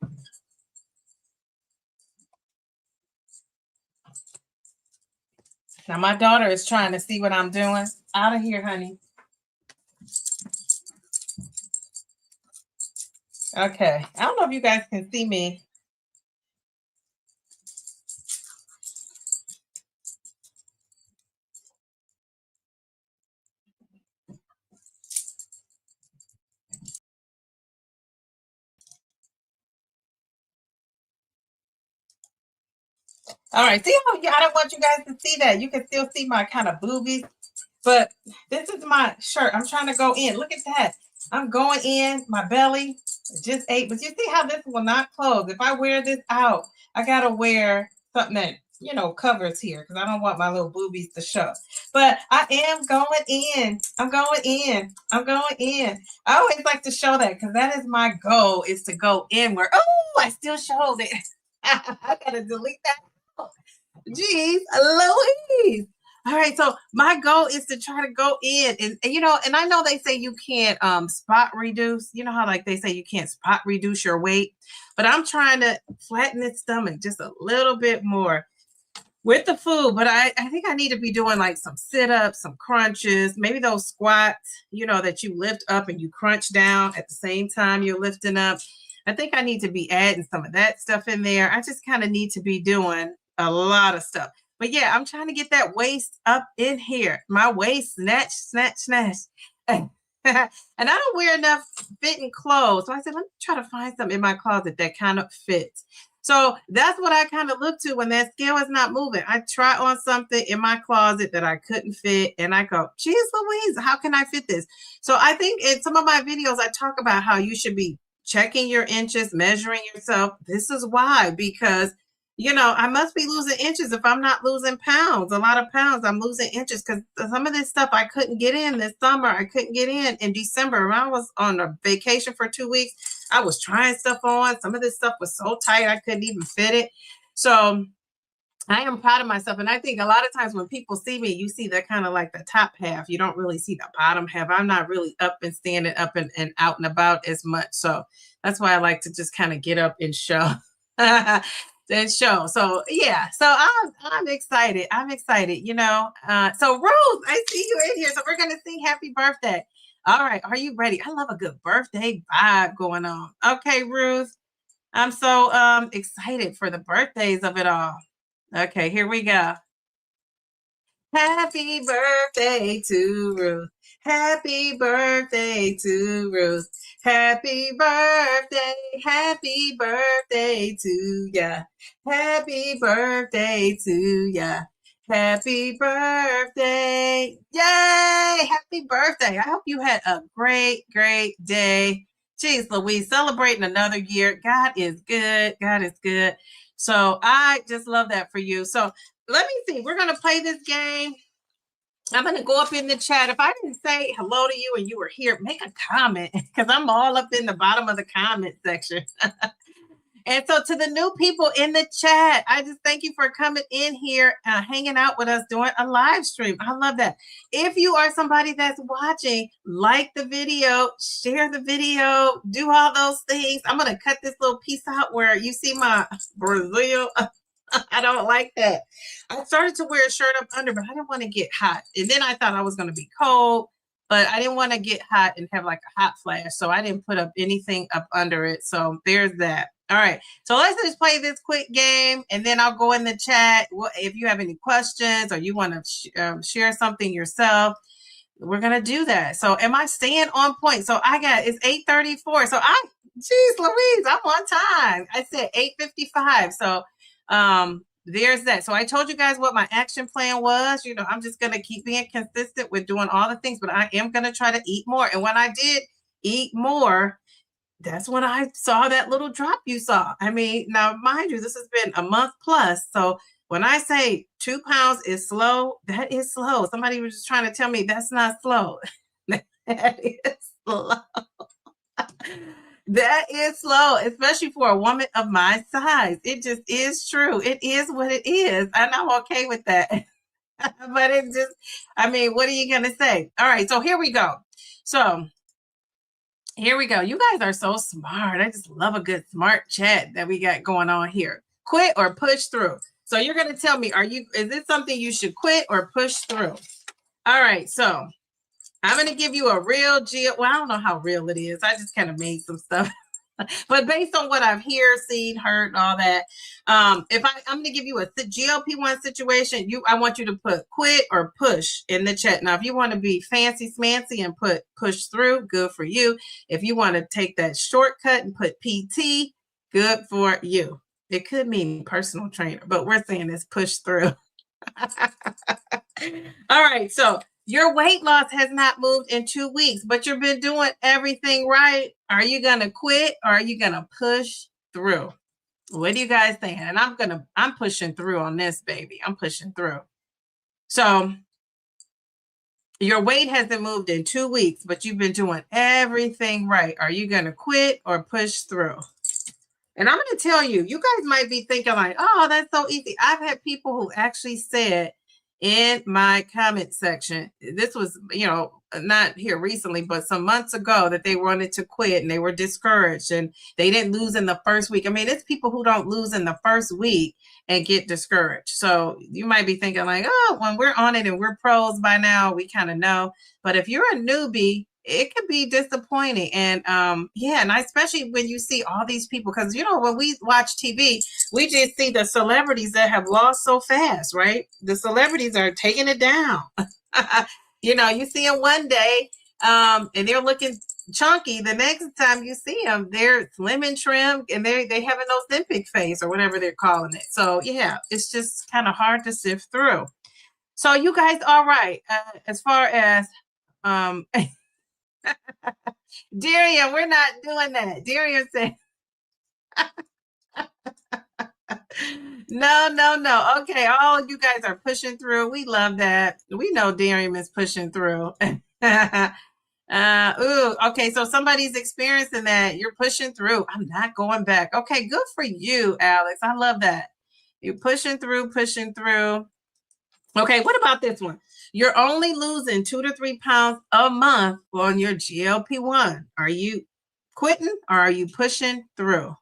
now my daughter is trying to see what I'm doing. Out of here, honey. Okay. I don't know if you guys can see me. All right. See how I don't want you guys to see that. You can still see my kind of boobies. But this is my shirt. I'm trying to go in. Look at that. I'm going in. My belly just ate. But you see how this will not close. If I wear this out, I got to wear something that, covers here because I don't want my little boobies to show. But I am going in. I'm going in. I'm going in. I always like to show that because that is my goal, is to go inward. Oh, I still showed it. I got to delete that. Jeez, Louise. All right, so my goal is to try to go in and I know they say you can't spot reduce. You know how like they say you can't spot reduce your weight, but I'm trying to flatten this stomach just a little bit more with the food. But I think I need to be doing like some sit-ups, some crunches, maybe those squats, that you lift up and you crunch down at the same time you're lifting up. I think I need to be adding some of that stuff in there. I just kind of need to be doing a lot of stuff. But yeah, I'm trying to get that waist up in here. My waist, snatch, snatch, snatch. And I don't wear enough fitting clothes. So I said, let me try to find something in my closet that kind of fits. So that's what I kind of look to when that scale is not moving. I try on something in my closet that I couldn't fit, and I go, geez Louise, how can I fit this? So I think in some of my videos, I talk about how you should be checking your inches, measuring yourself. This is why, because I must be losing inches if I'm not losing pounds. A lot of pounds, I'm losing inches because some of this stuff I couldn't get in this summer. I couldn't get in December. When I was on a vacation for 2 weeks, I was trying stuff on. Some of this stuff was so tight, I couldn't even fit it. So I am proud of myself. And I think a lot of times when people see me, you see that kind of like the top half. You don't really see the bottom half. I'm not really up and standing up and out and about as much. So that's why I like to just kind of get up and show. And show. So yeah, so I'm excited. I'm excited, So Ruth, I see you in here. So we're gonna sing happy birthday. All right, are you ready? I love a good birthday vibe going on. Okay, Ruth. I'm so excited for the birthdays of it all. Okay, here we go. Happy birthday to Ruth. Happy birthday to Ruth. Happy birthday to ya. Happy birthday to ya. Happy birthday. Yay! Happy birthday. I hope you had a great, great day. Jeez Louise, celebrating another year. God is good. God is good. So I just love that for you. So let me see. We're going to play this game. I'm going to go up in the chat. If I didn't say hello to you and you were here, make a comment because I'm all up in the bottom of the comment section. And so to the new people in the chat, I just thank you for coming in here, hanging out with us, doing a live stream. I love that. If you are somebody that's watching, like the video, share the video, do all those things. I'm going to cut this little piece out where you see my Brazil. I don't like that. I started to wear a shirt up under, but I didn't want to get hot. And then I thought I was going to be cold, but I didn't want to get hot and have like a hot flash. So I didn't put up anything up under it. So there's that. All right. So let's just play this quick game and then I'll go in the chat. If you have any questions or you want to share something yourself, we're going to do that. So am I staying on point? So it's 8:34. So geez Louise, I'm on time. I said 8:55. So there's that. So I told you guys what my action plan was. I'm just going to keep being consistent with doing all the things, but I am going to try to eat more. And when I did eat more, that's when I saw that little drop you saw. I mean, now mind you, this has been a month plus. So when I say 2 pounds is slow, that is slow. Somebody was just trying to tell me that's not slow. That is slow. That is slow, especially for a woman of my size. It just is true. It is what it is. And I'm okay with that. But it's just, I mean, what are you going to say? All right, so here we go. So here we go. You guys are so smart. I just love a good smart chat that we got going on here. Quit or push through. So you're going to tell me, is this something you should quit or push through? All right, so I'm going to give you a real well, I don't know how real it is. I just kind of made some stuff. But based on what I've seen, heard, and all that, I'm going to give you a GLP-1 situation, I want you to put quit or push in the chat. Now, if you want to be fancy smancy and put push through, good for you. If you want to take that shortcut and put PT, good for you. It could mean personal trainer, but we're saying it's push through. All right, so your weight loss has not moved in 2 weeks, but you've been doing everything right. Are you going to quit or are you going to push through? What do you guys think? And I'm pushing through on this, baby. I'm pushing through. So your weight hasn't moved in 2 weeks, but you've been doing everything right. Are you going to quit or push through? And I'm going to tell you, you guys might be thinking like, oh, that's so easy. I've had people who actually said in my comment section, this was, not here recently, but some months ago, that they wanted to quit and they were discouraged and they didn't lose in the first week. I mean, it's people who don't lose in the first week and get discouraged. So you might be thinking like, oh, when we're on it and we're pros by now, we kind of know. But if you're a newbie, it could be disappointing. And and especially when you see all these people, because when we watch TV, we just see the celebrities that have lost so fast, right? The celebrities are taking it down. You see them one day and they're looking chunky. The next time you see them, they're slim and trim and they have an Ozempic face or whatever they're calling it. So yeah, it's just kind of hard to sift through. So you guys are right. As far as Darian, we're not doing that. Darian said, no. Okay, all you guys are pushing through. We love that. We know Darian is pushing through. Okay, so somebody's experiencing that. You're pushing through. I'm not going back. Okay, good for you, Alex. I love that. You're pushing through. Okay, what about this one? You're only losing 2 to 3 pounds a month on your GLP-1. Are you quitting or are you pushing through?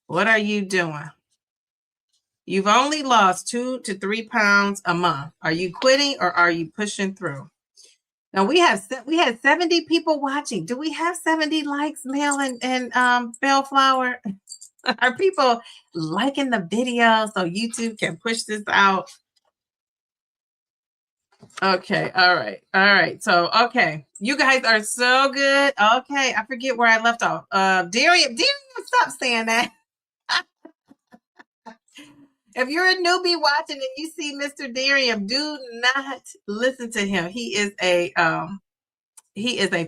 What are you doing? You've only lost 2 to 3 pounds a month. Are you quitting or are you pushing through? Now we had 70 people watching. Do we have 70 likes, Mel and Bellflower? Are people liking the video so YouTube can push this out? Okay, all right. So okay, you guys are so good. Okay, I forget where I left off. Darian, stop saying that. If you're a newbie watching and you see Mr. Darian, do not listen to him. He is a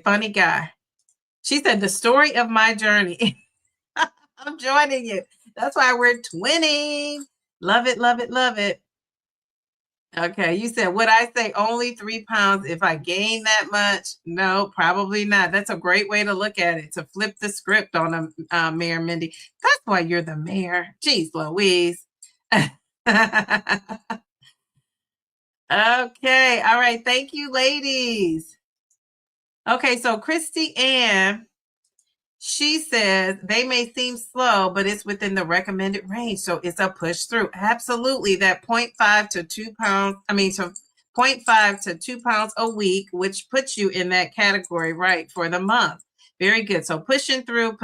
funny guy. She said, the story of my journey. I'm joining you. That's why we're twinning. Love it. Okay, you said, would I say only 3 pounds if I gain that much? No, probably not. That's a great way to look at it, to flip the script on Mayor Mindy. That's why you're the mayor. Jeez Louise. Okay, all right. Thank you, ladies. Okay, so Christy Ann, she says they may seem slow, but it's within the recommended range. So it's a push through. Absolutely. That 0.5 to 2 pounds, so 0.5 to 2 pounds a week, which puts you in that category, right, for the month. Very good. So pushing through.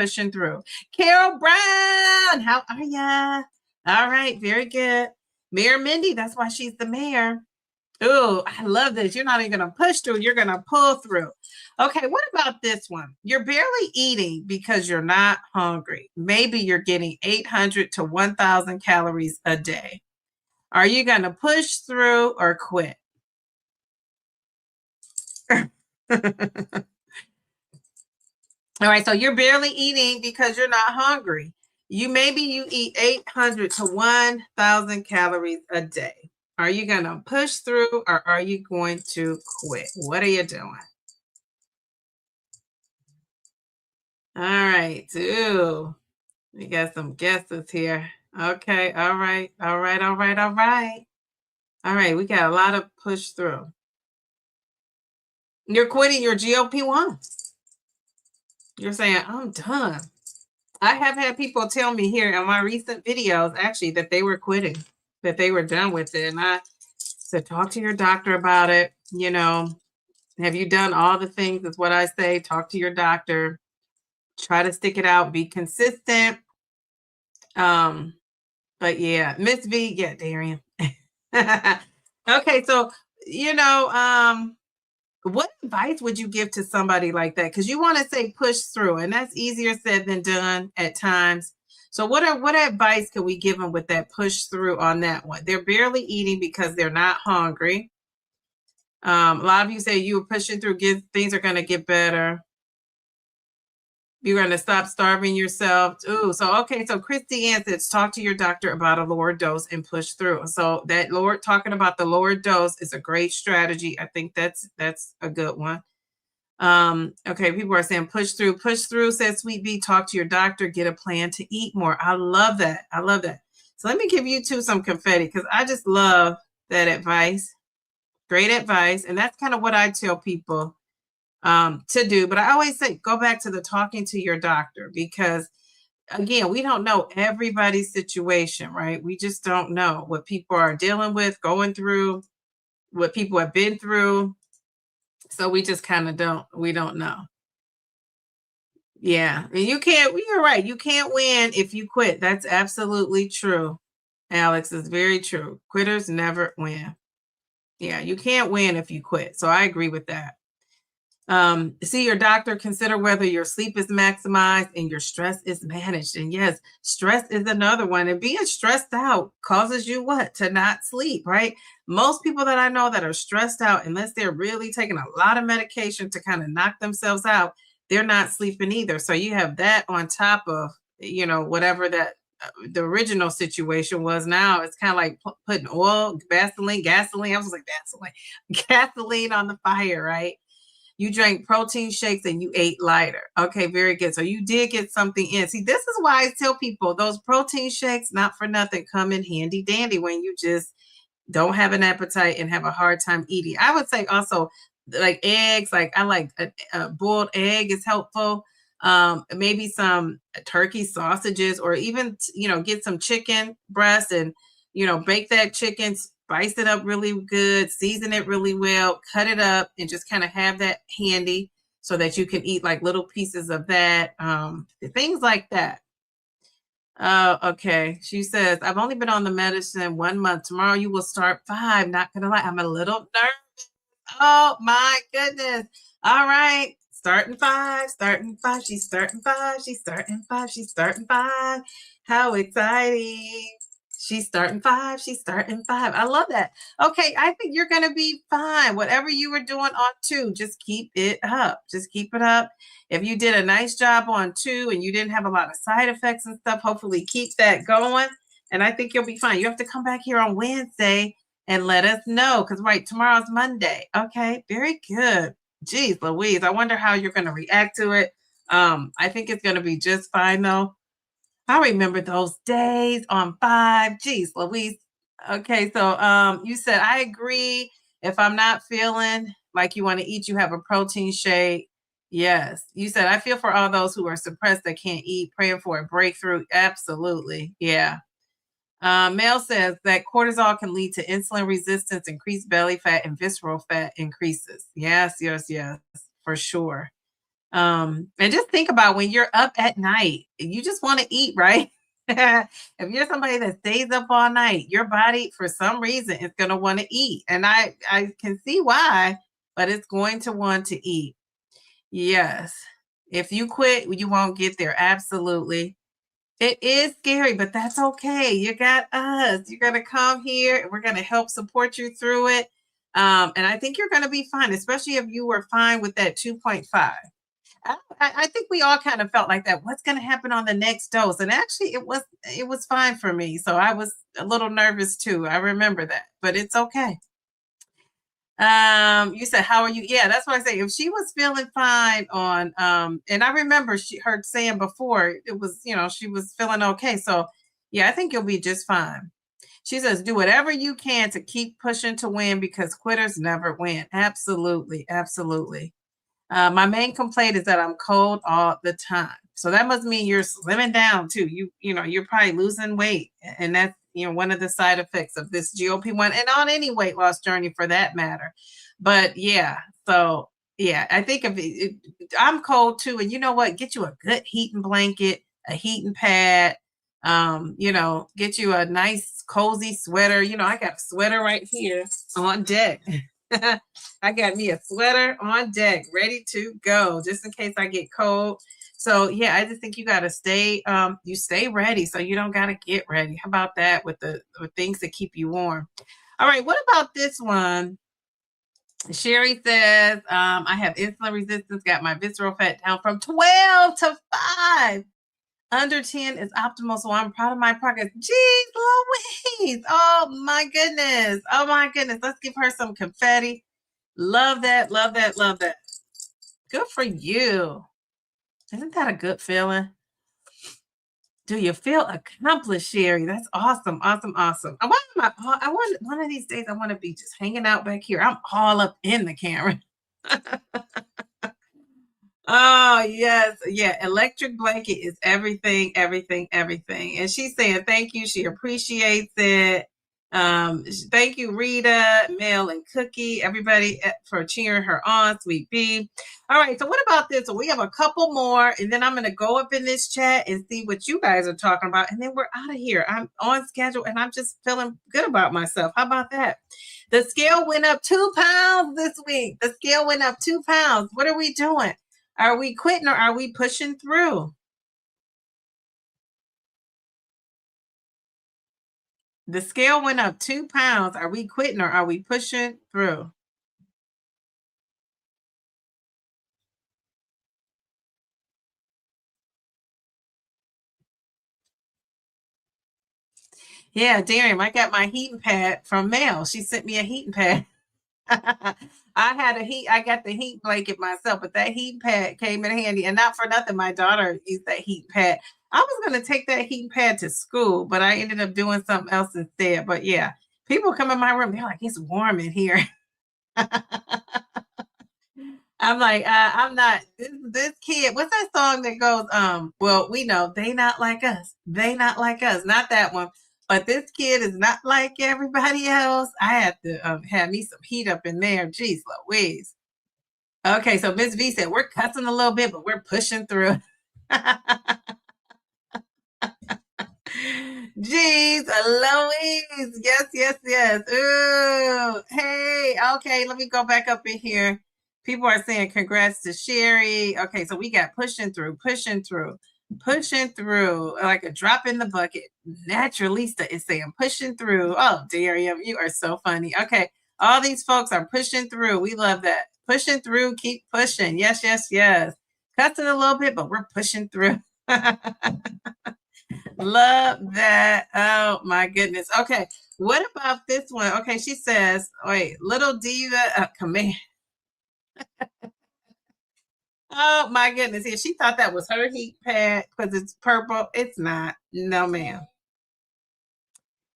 Carol Brown, how are ya? All right, very good. Mayor Mindy, that's why she's the mayor. Oh, I love this. You're not even going to push through. You're going to pull through. Okay, what about this one? You're barely eating because you're not hungry. Maybe you're getting 800 to 1,000 calories a day. Are you going to push through or quit? All right, so you're barely eating because you're not hungry. Maybe you eat 800 to 1,000 calories a day. Are you going to push through or are you going to quit? What are you doing? All right. Ooh, we got some guesses here. Okay. All right. All right, we got a lot of push through. You're quitting your GLP-1. You're saying, I'm done. I have had people tell me here in my recent videos, actually, that they were quitting, that they were done with it. And I said, talk to your doctor about it. You know, have you done all the things? Is what I say. Talk to your doctor. Try to stick it out. Be consistent. But yeah, Miss V, yeah, Darian. Okay, so what advice would you give to somebody like that? Because you want to say push through, and that's easier said than done at times. So what advice can we give them with that push through on that one? They're barely eating because they're not hungry. A lot of you say you were pushing through, things are going to get better. You're going to stop starving yourself. Ooh, so okay. So Christy Ann says, talk to your doctor about a lower dose and push through. So that talking about the lower dose is a great strategy. I think that's a good one. Okay, people are saying push through, says Sweet Bee, talk to your doctor, get a plan to eat more. I love that. I love that. So let me give you two some confetti because I just love that advice. Great advice. And that's kind of what I tell people to do. But I always say, go back to the talking to your doctor because again, we don't know everybody's situation, right? We just don't know what people are dealing with, going through, what people have been through. So we just kind of we don't know. Yeah. And you're right. You can't win if you quit. That's absolutely true. Alex, is very true. Quitters never win. Yeah, you can't win if you quit. So I agree with that. See your doctor, consider whether your sleep is maximized and your stress is managed. And yes, stress is another one. And being stressed out causes you what? To not sleep, right? Most people that I know that are stressed out, unless they're really taking a lot of medication to kind of knock themselves out, they're not sleeping either. So you have that on top of, whatever that the original situation was. Now it's kind of like putting oil, gasoline. I was like gasoline on the fire, right? You drank protein shakes and you ate lighter. Okay, very good. So you did get something in. See, this is why I tell people those protein shakes, not for nothing, come in handy dandy when you just don't have an appetite and have a hard time eating. I would say also like eggs, like I like a boiled egg is helpful. Maybe some turkey sausages or even, get some chicken breast and, bake that chicken, spice it up really good, season it really well, cut it up and just kind of have that handy so that you can eat like little pieces of that, things like that. Okay. She says, I've only been on the medicine 1 month. Tomorrow you will start 5. Not gonna lie, I'm a little nervous. Oh my goodness. All right. Starting 5. She's starting 5. She's starting 5. She's starting 5. How exciting. She's starting 5. She's starting 5. I love that. Okay, I think you're going to be fine. Whatever you were doing on 2, just keep it up. Just keep it up. If you did a nice job on 2 and you didn't have a lot of side effects and stuff, hopefully keep that going. And I think you'll be fine. You have to come back here on Wednesday and let us know because, right, tomorrow's Monday. Okay, very good. Geez, Louise, I wonder how you're going to react to it. I think it's going to be just fine, though. I remember those days on 5. Geez, Louise. Okay, so you said, I agree. If I'm not feeling like you want to eat, you have a protein shake. Yes. You said, I feel for all those who are suppressed that can't eat, praying for a breakthrough. Absolutely. Yeah. Mel says that cortisol can lead to insulin resistance, increased belly fat, and visceral fat increases. Yes, for sure. And just think about when you're up at night, you just want to eat, right? If you're somebody that stays up all night, your body, for some reason, is going to want to eat. And I can see why, but it's going to want to eat. Yes. If you quit, you won't get there. Absolutely. It is scary, but that's okay. You got us. You're going to come here and we're going to help support you through it. And I think you're going to be fine, especially if you were fine with that 2.5. I think we all kind of felt like that. What's going to happen on the next dose? And actually, it was fine for me. So I was a little nervous too. I remember that, but it's okay. You said, how are you? Yeah, that's what I say. If she was feeling fine on, and I remember her saying before it was, she was feeling okay. So yeah, I think you'll be just fine. She says, do whatever you can to keep pushing to win because quitters never win. Absolutely. Absolutely. My main complaint is that I'm cold all the time. So that must mean you're slimming down too. You're probably losing weight. And that's, one of the side effects of this GLP-1 and on any weight loss journey for that matter. But yeah, so yeah, I think I'm cold too. And you know what? Get you a good heating blanket, a heating pad, get you a nice cozy sweater. I got a sweater right here on deck. I got me a sweater on deck, ready to go, just in case I get cold. So yeah, I just think you got to stay ready, so you don't got to get ready. How about that with things that keep you warm? All right, what about this one? Sherry says, I have insulin resistance, got my visceral fat down from 12 to 5. Under 10 is optimal, so I'm proud of my progress. Jeez Louise. Oh my goodness. Oh my goodness. Let's give her some confetti. Love that, love that, love that. Good for you. Isn't that a good feeling? Do you feel accomplished, Sherry? That's awesome, awesome, awesome. I want one of these days I want to be just hanging out back here. I'm all up in the camera. Oh, yes. Yeah. Electric blanket is everything, everything, everything. And she's saying thank you. She appreciates it. Thank you, Rita, Mel, and Cookie, everybody for cheering her on, Sweet Bee. All right. So what about this? So we have a couple more, and then I'm going to go up in this chat and see what you guys are talking about. And then we're out of here. I'm on schedule and I'm just feeling good about myself. How about that? The scale went up 2 pounds this week. The scale went up 2 pounds. What are we doing? Are we quitting or are we pushing through? The scale went up 2 pounds. Are we quitting or are we pushing through? Yeah, Darian, I got my heating pad from Mel. She sent me a heating pad. I got the heat blanket myself, but that heat pad came in handy. And not for nothing, my daughter used that heat pad. I was going to take that heat pad to school, but I ended up doing something else instead. But yeah, people come in my room, they're like, it's warm in here. I'm like, I'm not this kid. What's that song that goes, well, we know they not like us. They not like us. Not that one. But this kid is not like everybody else. I had to have me some heat up in there. Jeez Louise. Okay, so Miss V said we're cussing a little bit, but we're pushing through. Jeez Louise. Yes, yes, yes. Ooh. Hey, okay, let me go back up in here. People are saying congrats to Sherry. Okay, so we got pushing through, pushing through, like a drop in the bucket. Naturalista is saying pushing through. Oh, Darium, you are so funny. Okay, all these folks are pushing through. We love that. Pushing through, keep pushing. Yes, yes, yes. Cussing a little bit, but we're pushing through. Love that. Oh my goodness. Okay, what about this one? Okay, she says, wait, little diva command. Oh my goodness. Yeah, she thought that was her heat pad because it's purple. It's not. No, ma'am.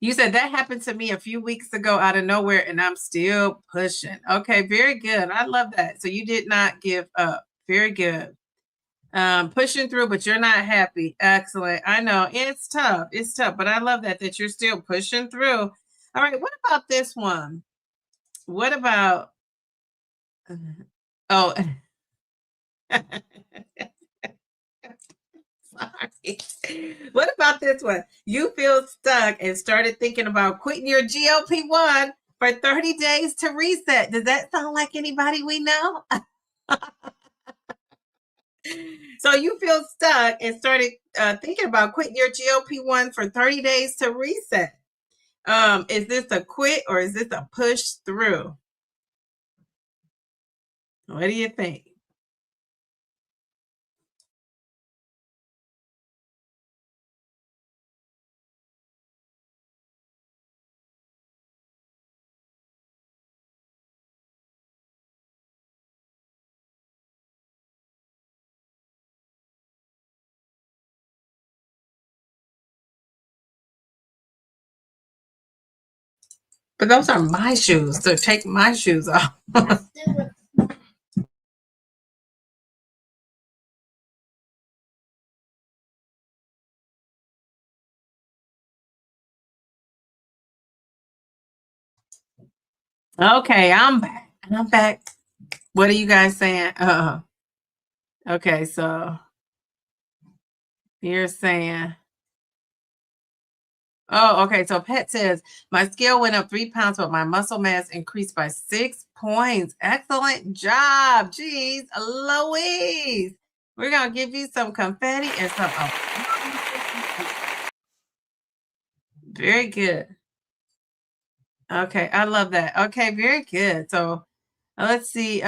You said that happened to me a few weeks ago out of nowhere, and I'm still pushing. Okay, very good. I love that. So you did not give up. Very good. Pushing through, but you're not happy. Excellent. I know it's tough. It's tough, but I love that you're still pushing through. All right. What about this one? What about? Oh, sorry. What about this one? You feel stuck and started thinking about quitting your GLP-1 for 30 days to reset. Does that sound like anybody we know? So you feel stuck and started thinking about quitting your GLP-1 for 30 days to reset. Is this a quit or is this a push through? What do you think? But those are my shoes, so take my shoes off. Okay, I'm back. I'm back. What are you guys saying? Okay, so you're saying, oh, okay. So Pet says, my scale went up 3 pounds, but my muscle mass increased by 6 points. Excellent job. Jeez, Louise. We're going to give you some confetti and some. Very good. Okay, I love that. Okay, very good. So let's see.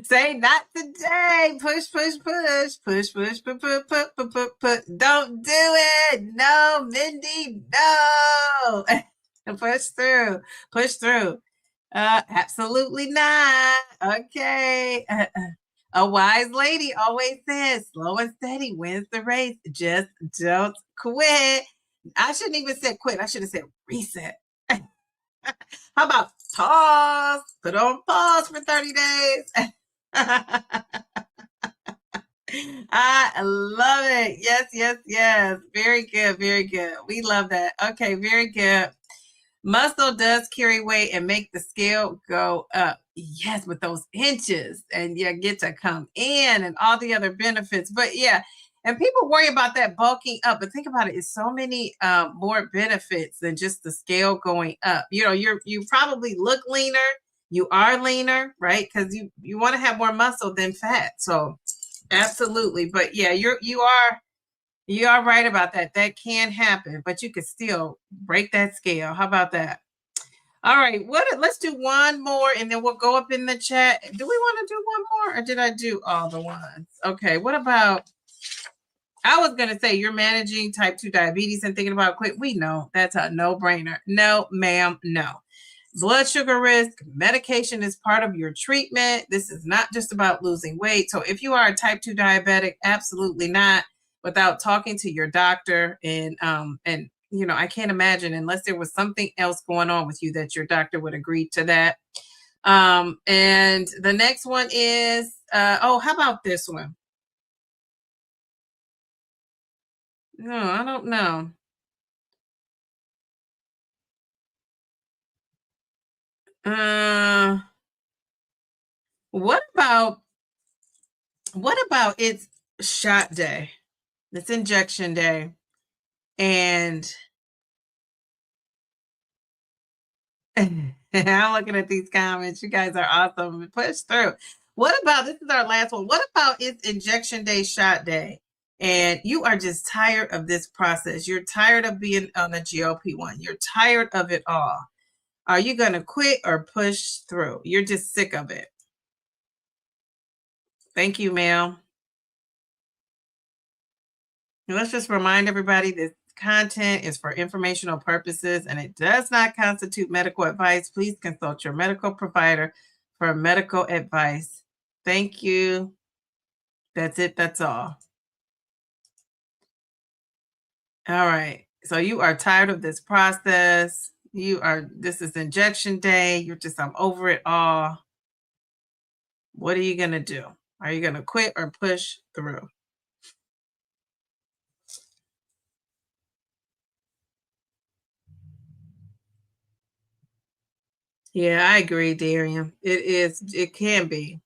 Say not today. Push, push, push, push, push, put, put, put, put, put, put. Don't do it. No, Mindy, no. Push through. Push through. Absolutely not. Okay. A wise lady always says, slow and steady wins the race. Just don't quit. I shouldn't even say quit. I should have said reset. How about pause? Put on pause for 30 days. I love it. Yes, yes, yes. Very good. Very good. We love that. Okay, very good. Muscle does carry weight and make the scale go up. Yes, with those inches, and you get to come in and all the other benefits. But yeah, and people worry about that bulking up, but think about it, it's so many more benefits than just the scale going up. You know, you probably look leaner, you are leaner, right? Because you want to have more muscle than fat. So absolutely. But yeah, you are right about that. That can happen, but you could still break that scale. How about that? All right, let's do one more and then we'll go up in the chat. Do we want to do one more or did I do all the ones? Okay, what about, I was going to say you're managing type 2 diabetes and thinking about quit. We know that's a no-brainer. No, ma'am, no. Blood sugar risk, medication is part of your treatment. This is not just about losing weight. So if you are a type 2 diabetic, absolutely not, without talking to your doctor. And you know, I can't imagine unless there was something else going on with you that your doctor would agree to that. And the next one is, oh, how about this one? No, I don't know. What about it's shot day? It's injection day. And I'm looking at these comments. You guys are awesome. Push through. What about, this is our last one. What about it's injection day, shot day, and you are just tired of this process? You're tired of being on the GLP-1. You're tired of it all. Are you going to quit or push through? You're just sick of it. Thank you, ma'am. Let's just remind everybody this content is for informational purposes and it does not constitute medical advice. Please consult your medical provider for medical advice. Thank you. That's it. That's all. All right. So you are tired of this process. This is injection day. You're just, I'm over it all. What are you going to do? Are you going to quit or push through? Yeah, I agree, Darian. It can be.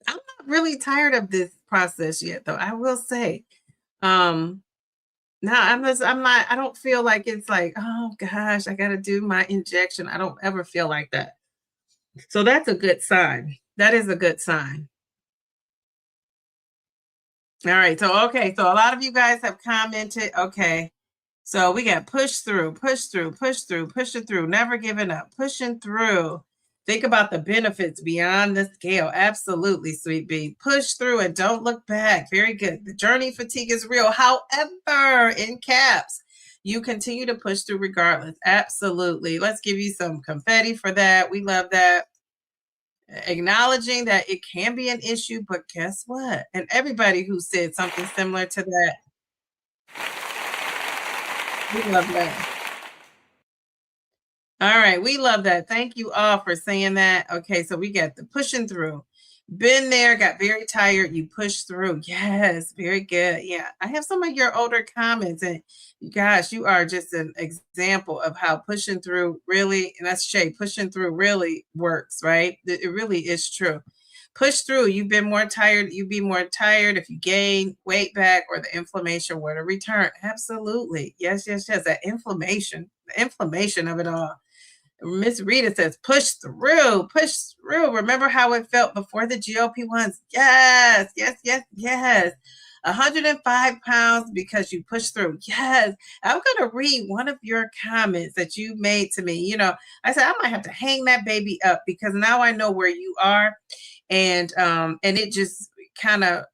I'm not really tired of this process yet, though. I will say, no, I don't feel like it's like, oh gosh, I got to do my injection. I don't ever feel like that. So that's a good sign. That is a good sign. All right. So, okay. So a lot of you guys have commented. Okay. So we got push through, push through, push through, push it through, never giving up, pushing through. Think about the benefits beyond the scale. Absolutely, sweet bee. Push through and don't look back. Very good. The journey fatigue is real. However, in caps, you continue to push through regardless. Absolutely. Let's give you some confetti for that. We love that. Acknowledging that it can be an issue, but guess what? And everybody who said something similar to that, We love that. All right, we love that. Thank you all for saying that. Okay, so we got the pushing through. Been there, got very tired. You push through. Yes, very good. Yeah, I have some of your older comments, and gosh, you are just an example of how pushing through really, and that's Shay, pushing through really works, right? It really is true. Push through. You've been more tired. You'd be more tired if you gain weight back or the inflammation were to return. Absolutely. Yes, yes, yes. That inflammation, the inflammation of it all. Miss Rita says, push through, push through. Remember how it felt before the GLP-1s? Yes, yes, yes, yes. 105 pounds because you pushed through. Yes. I'm going to read one of your comments that you made to me. You know, I said, I might have to hang that baby up because now I know where you are. And it just kind of,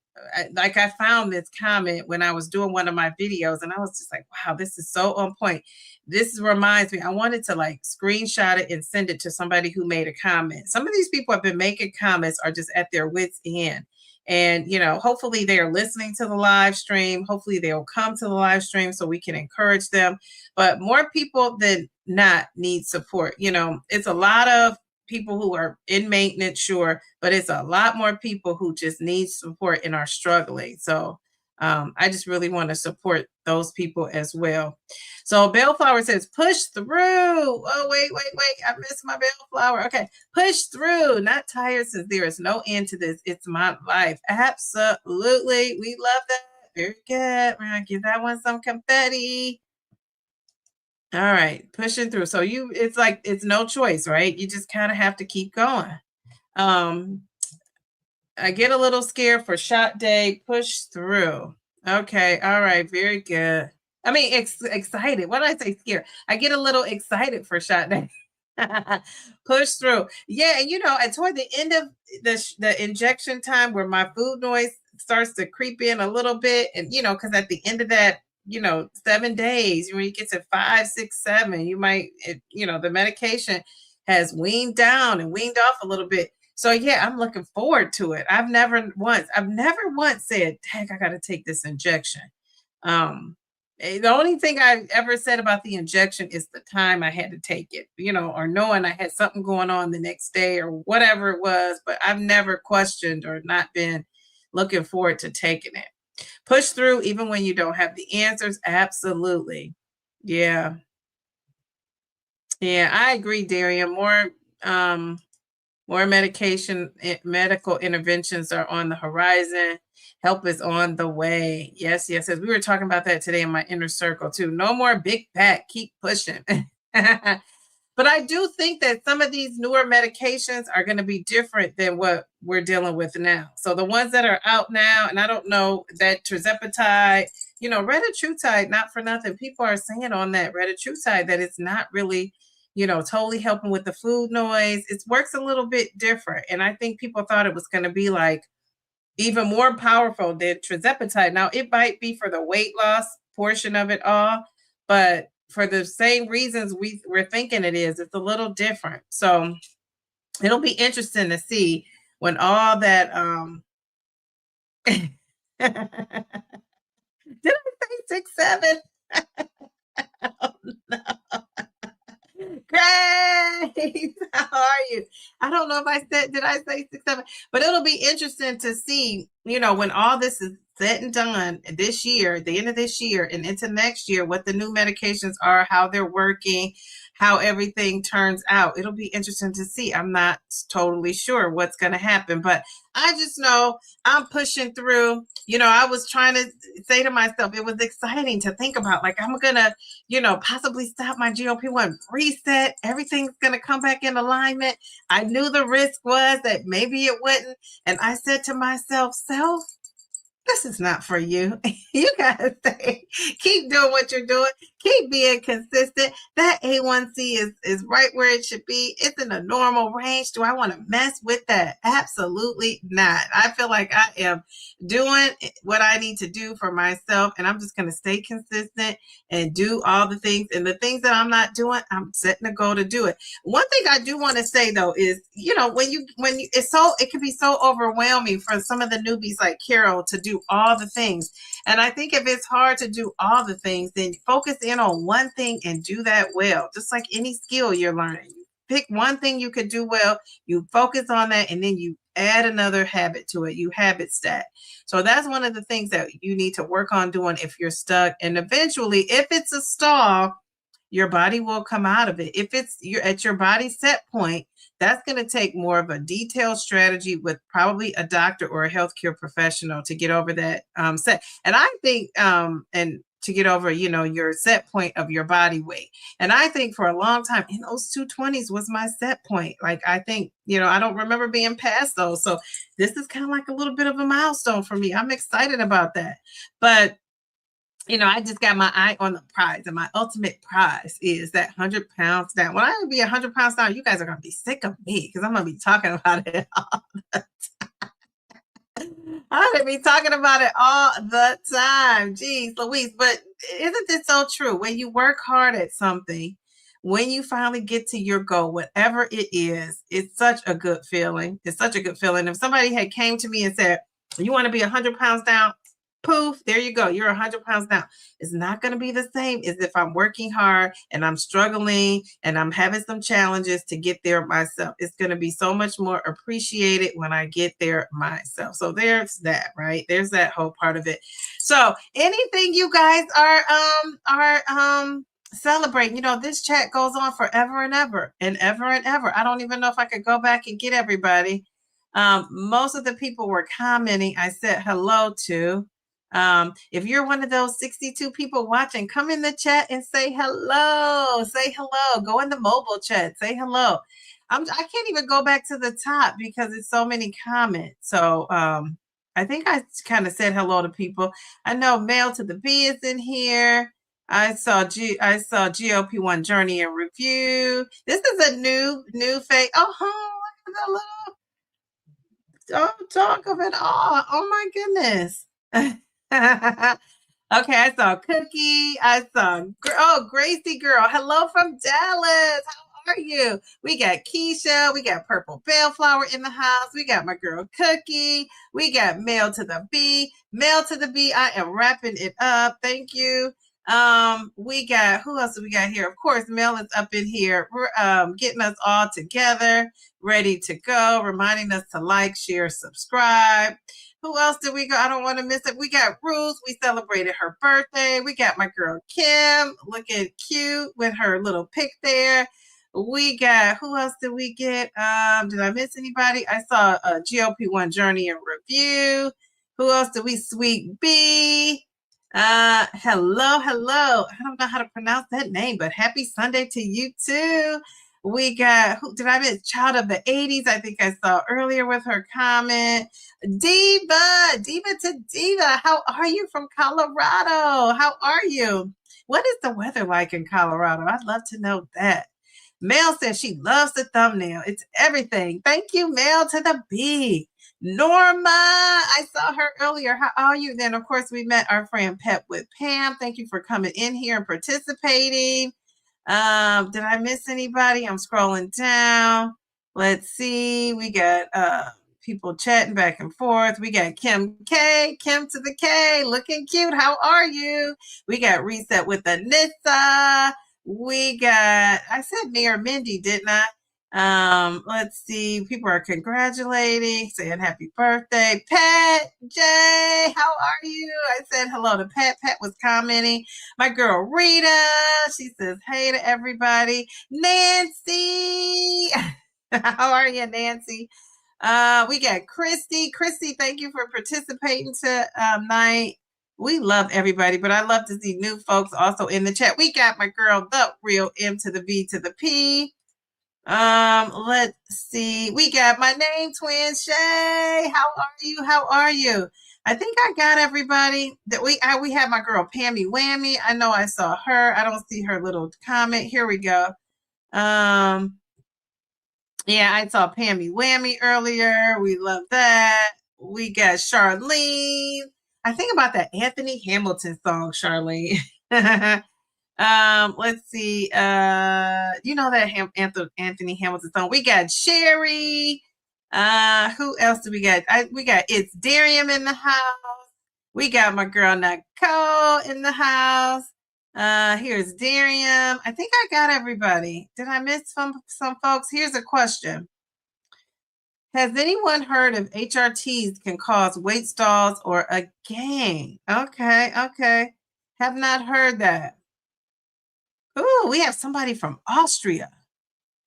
like I found this comment when I was doing one of my videos and I was just like, wow, this is so on point. This reminds me, I wanted to like screenshot it and send it to somebody who made a comment. Some of these people have been making comments are just at their wits' end. And, you know, hopefully they are listening to the live stream. Hopefully they'll come to the live stream so we can encourage them. But more people than not need support. You know, it's a lot of people who are in maintenance, sure, but it's a lot more people who just need support and are struggling. So I just really want to support those people as well. So Bellflower says, push through. Oh, wait. I missed my Bellflower. Okay. Push through. Not tired since there is no end to this. It's my life. Absolutely. We love that. Very good. We're going to give that one some confetti. All right. Pushing through. So it's like, it's no choice, right? You just kind of have to keep going. I get a little scared for shot day. Push through. Okay. All right. Very good. I mean, excited. What did I say? Scared. I get a little excited for shot day. Push through. Yeah. And, you know, toward the end of the injection time where my food noise starts to creep in a little bit. And, you know, because at the end of that, you know, 7 days, when you get to 5, 6, 7, you might, you know, the medication has weaned down and weaned off a little bit. So yeah, I'm looking forward to it. I've never once said, "Heck, I got to take this injection." The only thing I've ever said about the injection is the time I had to take it, you know, or knowing I had something going on the next day or whatever it was. But I've never questioned or not been looking forward to taking it. Push through even when you don't have the answers. Absolutely, yeah, yeah. I agree, Darian. More medical interventions are on the horizon. Help is on the way. Yes, yes, yes. We were talking about that today in my inner circle too. No more big pack. Keep pushing. But I do think that some of these newer medications are going to be different than what we're dealing with now. So the ones that are out now, and I don't know that tirzepatide, you know, retatrutide, not for nothing. People are saying on that retatrutide that it's not really, you know, totally helping with the food noise. It works a little bit different. And I think people thought it was going to be like even more powerful than tirzepatide. Now, it might be for the weight loss portion of it all, but for the same reasons we're thinking it is, it's a little different. So it'll be interesting to see when all that did I say 6, 7? Oh, no. Grace, how are you? I don't know if did I say 6, 7? But it'll be interesting to see, you know, when all this is said and done this year, the end of this year and into next year, what the new medications are, how they're working, how everything turns out. It'll be interesting to see. I'm not totally sure what's going to happen, but I just know I'm pushing through. You know, I was trying to say to myself, it was exciting to think about, like, I'm going to, you know, possibly stop my GLP-1, reset. Everything's going to come back in alignment. I knew the risk was that maybe it wouldn't. And I said to myself, self, this is not for you. You gotta keep doing what you're doing. Keep being consistent. That A1C is right where it should be. It's in a normal range. Do I want to mess with that? Absolutely not. I feel like I am doing what I need to do for myself, and I'm just going to stay consistent and do all the things. And the things that I'm not doing, I'm setting a goal to do it. One thing I do want to say though is, when you it can be so overwhelming for some of the newbies like Carol to do all the things. And I think if it's hard to do all the things, then focus in on one thing and do that well. Just like any skill you're learning. Pick one thing you could do well, you focus on that, and then you add another habit to it. You habit stack. So that's one of the things that you need to work on doing if you're stuck. And eventually, if it's a stall, your body will come out of it. If you're at your body set point, that's going to take more of a detailed strategy with probably a doctor or a healthcare professional to get over that set. And I think, and to get over, your set point of your body weight. And I think for a long time, in those 220s was my set point. Like, I think, I don't remember being past those. So this is kind of like a little bit of a milestone for me. I'm excited about that. But I just got my eye on the prize, and my ultimate prize is that 100 pounds down. When I be 100 pounds down, you guys are going to be sick of me because I'm going to be talking about it all the time. I'm going to be talking about it all the time. Jeez Louise. But isn't this so true? When you work hard at something, when you finally get to your goal, whatever it is, it's such a good feeling. It's such a good feeling. If somebody had came to me and said, you want to be 100 pounds down? Poof, there you go. You're 100 pounds down. It's not going to be the same as if I'm working hard and I'm struggling and I'm having some challenges to get there myself. It's going to be so much more appreciated when I get there myself. So there's that, right? There's that whole part of it. So anything you guys are celebrating, this chat goes on forever and ever and ever and ever. I don't even know if I could go back and get everybody. Most of the people were commenting. I said hello to. If you're one of those 62 people watching, come in the chat and say hello. Say hello. Go in the mobile chat. Say hello. I can't even go back to the top because it's so many comments. So I think I kind of said hello to people. I know Mail to the B is in here. I saw GLP-1 Journey and Review. This is a new face. Oh, look at that little. Don't talk of it all. Oh my goodness. Okay, I saw Cookie. I saw Gracie girl. Hello from Dallas. How are you? We got Keisha. We got Purple Bellflower in the house. We got my girl Cookie. We got Mail to the B. Mail to the B. I am wrapping it up. Thank you. We got, who else do we got here? Of course, Mel is up in here. We're getting us all together, ready to go, reminding us to like, share, subscribe. Who else did we go? I don't want to miss it. We got Ruth. We celebrated her birthday. We got my girl Kim looking cute with her little pic there. We got, who else did we get? Did I miss anybody? I saw a GLP-1 Journey and Review. Who else did we? Sweet B. Hello. I don't know how to pronounce that name, but happy Sunday to you too. We got, who did I miss? Child of the 80s, I think I saw earlier with her comment. Diva to Diva. How are you from Colorado? How are you? What is the weather like in Colorado? I'd love to know that. Mel says she loves the thumbnail. It's everything. Thank you, Mel to the B. Norma, I saw her earlier. How are you? Then, of course, we met our friend Pep with Pam. Thank you for coming in here and participating. Did I miss anybody? I'm scrolling down. Let's see. We got people chatting back and forth. We got Kim K, Kim to the K, looking cute. How are you? We got Reset with Anissa. We got, I said Mayor Mindy, didn't I? Let's see. People are congratulating, saying happy birthday. Pat J, how are you? I said hello to Pat. Pat was commenting. My girl Rita, she says hey to everybody. Nancy, how are you, Nancy? We got Christy. Christy, thank you for participating tonight. We love everybody, but I love to see new folks also in the chat. We got my girl, the real M to the V to the P. Let's see. We got my name twin Shay. How are you? How are you? I think I got everybody that we have my girl Pammy Whammy. I know I saw her. I don't see her little comment. Here we go. Yeah, I saw Pammy Whammy earlier. We love that. We got Charlene. I think about that Anthony Hamilton song, Charlene. Let's see. You know that Anthony Hamilton song. We got Sherry. Who else do we got? We got It's Darium in the house. We got my girl Nicole in the house. Here's Darium. I think I got everybody. Did I miss some folks? Here's a question. Has anyone heard of HRTs can cause weight stalls or a gain? Okay. Have not heard that. Ooh, we have somebody from Austria.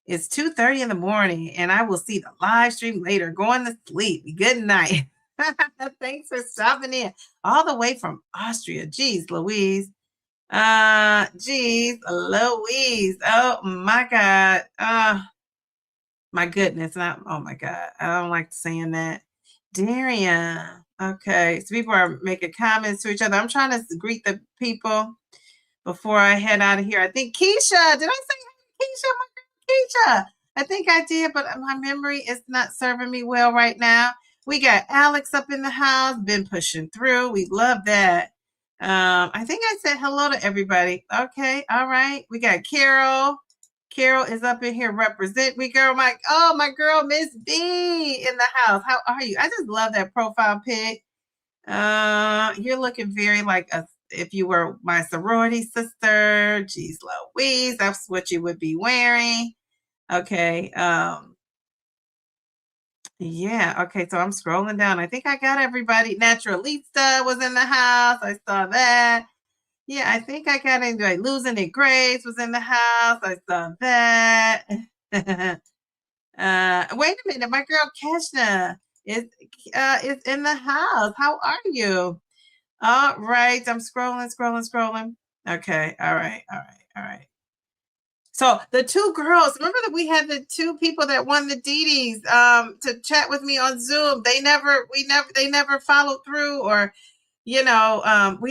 It's 2:30 in the morning, and I will see the live stream later. Going to sleep. Good night. Thanks for stopping in. All the way from Austria. Geez, Louise. Geez, Louise. Oh my God. My goodness. Oh my God. I don't like saying that. Darian. Okay. So people are making comments to each other. I'm trying to greet the people before I head out of here. I think Keisha. Did I say Keisha? My girl Keisha. I think I did, but my memory is not serving me well right now. We got Alex up in the house, been pushing through. We love that. I think I said hello to everybody. Okay, all right. We got Carol. Carol is up in here. Represent me, girl. My girl, Miss B in the house. How are you? I just love that profile pic. You're looking very like if you were my sorority sister. Geez, Louise, that's what you would be wearing. Okay. Yeah. Okay. So I'm scrolling down. I think I got everybody. Naturalista was in the house. I saw that. Yeah, I think I got into it. Losing It Grace was in the house. I saw that. Wait a minute. My girl Keshna is in the house. How are you? All right. I'm scrolling. Okay. All right. So the two girls, remember that we had the two people that won the DDs to chat with me on Zoom. They never followed through, or we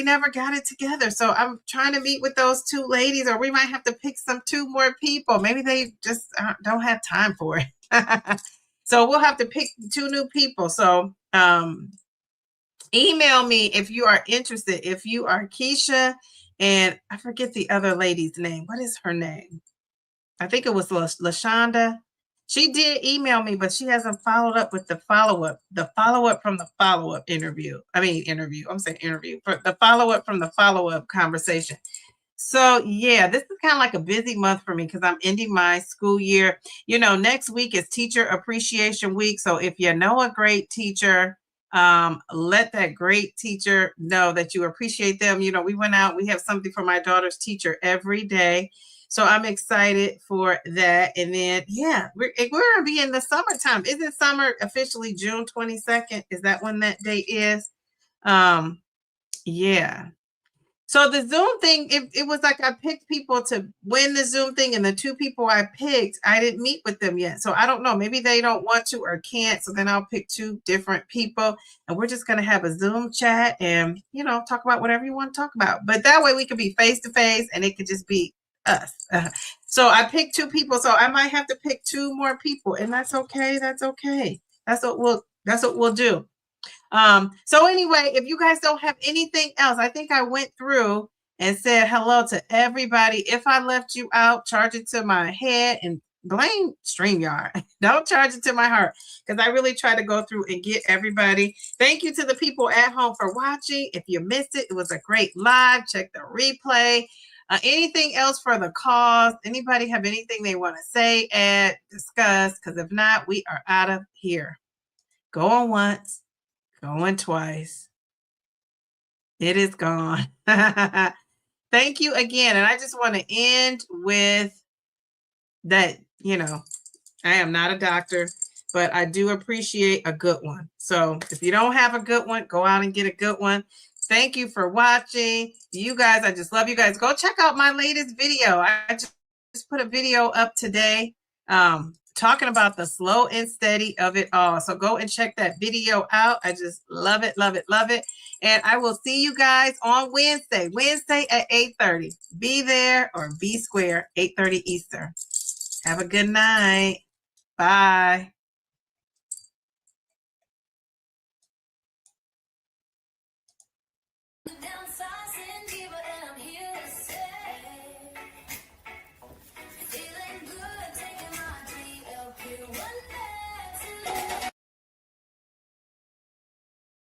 never got it together. So I'm trying to meet with those two ladies, or we might have to pick two more people. Maybe they just don't have time for it. So we'll have to pick two new people. So email me if you are interested. If you are Keisha, and I forget the other lady's name. What is her name? I think it was LaShonda. She did email me, but she hasn't followed up with the follow-up from the follow-up interview. I'm saying interview. For the follow-up from the follow-up conversation. So yeah, this is kind of like a busy month for me because I'm ending my school year. Next week is Teacher Appreciation Week. So if you know a great teacher, let that great teacher know that you appreciate them. We went out, we have something for my daughter's teacher every day. So I'm excited for that. And then, yeah, we're going to be in the summertime. Isn't summer officially June 22nd? Is that when that date is? Yeah. So the Zoom thing, it was like I picked people to win the Zoom thing, and the two people I picked, I didn't meet with them yet. So I don't know. Maybe they don't want to or can't. So then I'll pick two different people, and we're just going to have a Zoom chat and, talk about whatever you want to talk about. But that way we could be face-to-face, and it could just be us. So I picked two people. So I might have to pick two more people, and that's okay. That's okay. That's what we'll do. So anyway, if you guys don't have anything else, I think I went through and said hello to everybody. If I left you out, charge it to my head and blame StreamYard. Don't charge it to my heart, because I really try to go through and get everybody. Thank you to the people at home for watching. If you missed it, it was a great live. Check the replay. Anything else for the cause? Anybody have anything they want to say, add, discuss? Because if not, we are out of here. Going once. Going twice. It is gone. Thank you again. And I just want to end with that, I am not a doctor, but I do appreciate a good one. So if you don't have a good one, go out and get a good one. Thank you for watching. You guys, I just love you guys. Go check out my latest video. I just put a video up today. talking about the slow and steady of it all. So go and check that video out. I just love it, love it, love it. And I will see you guys on Wednesday at 8:30. Be there or be square, 8:30 Eastern. Have a good night. Bye. Downsizing, Diva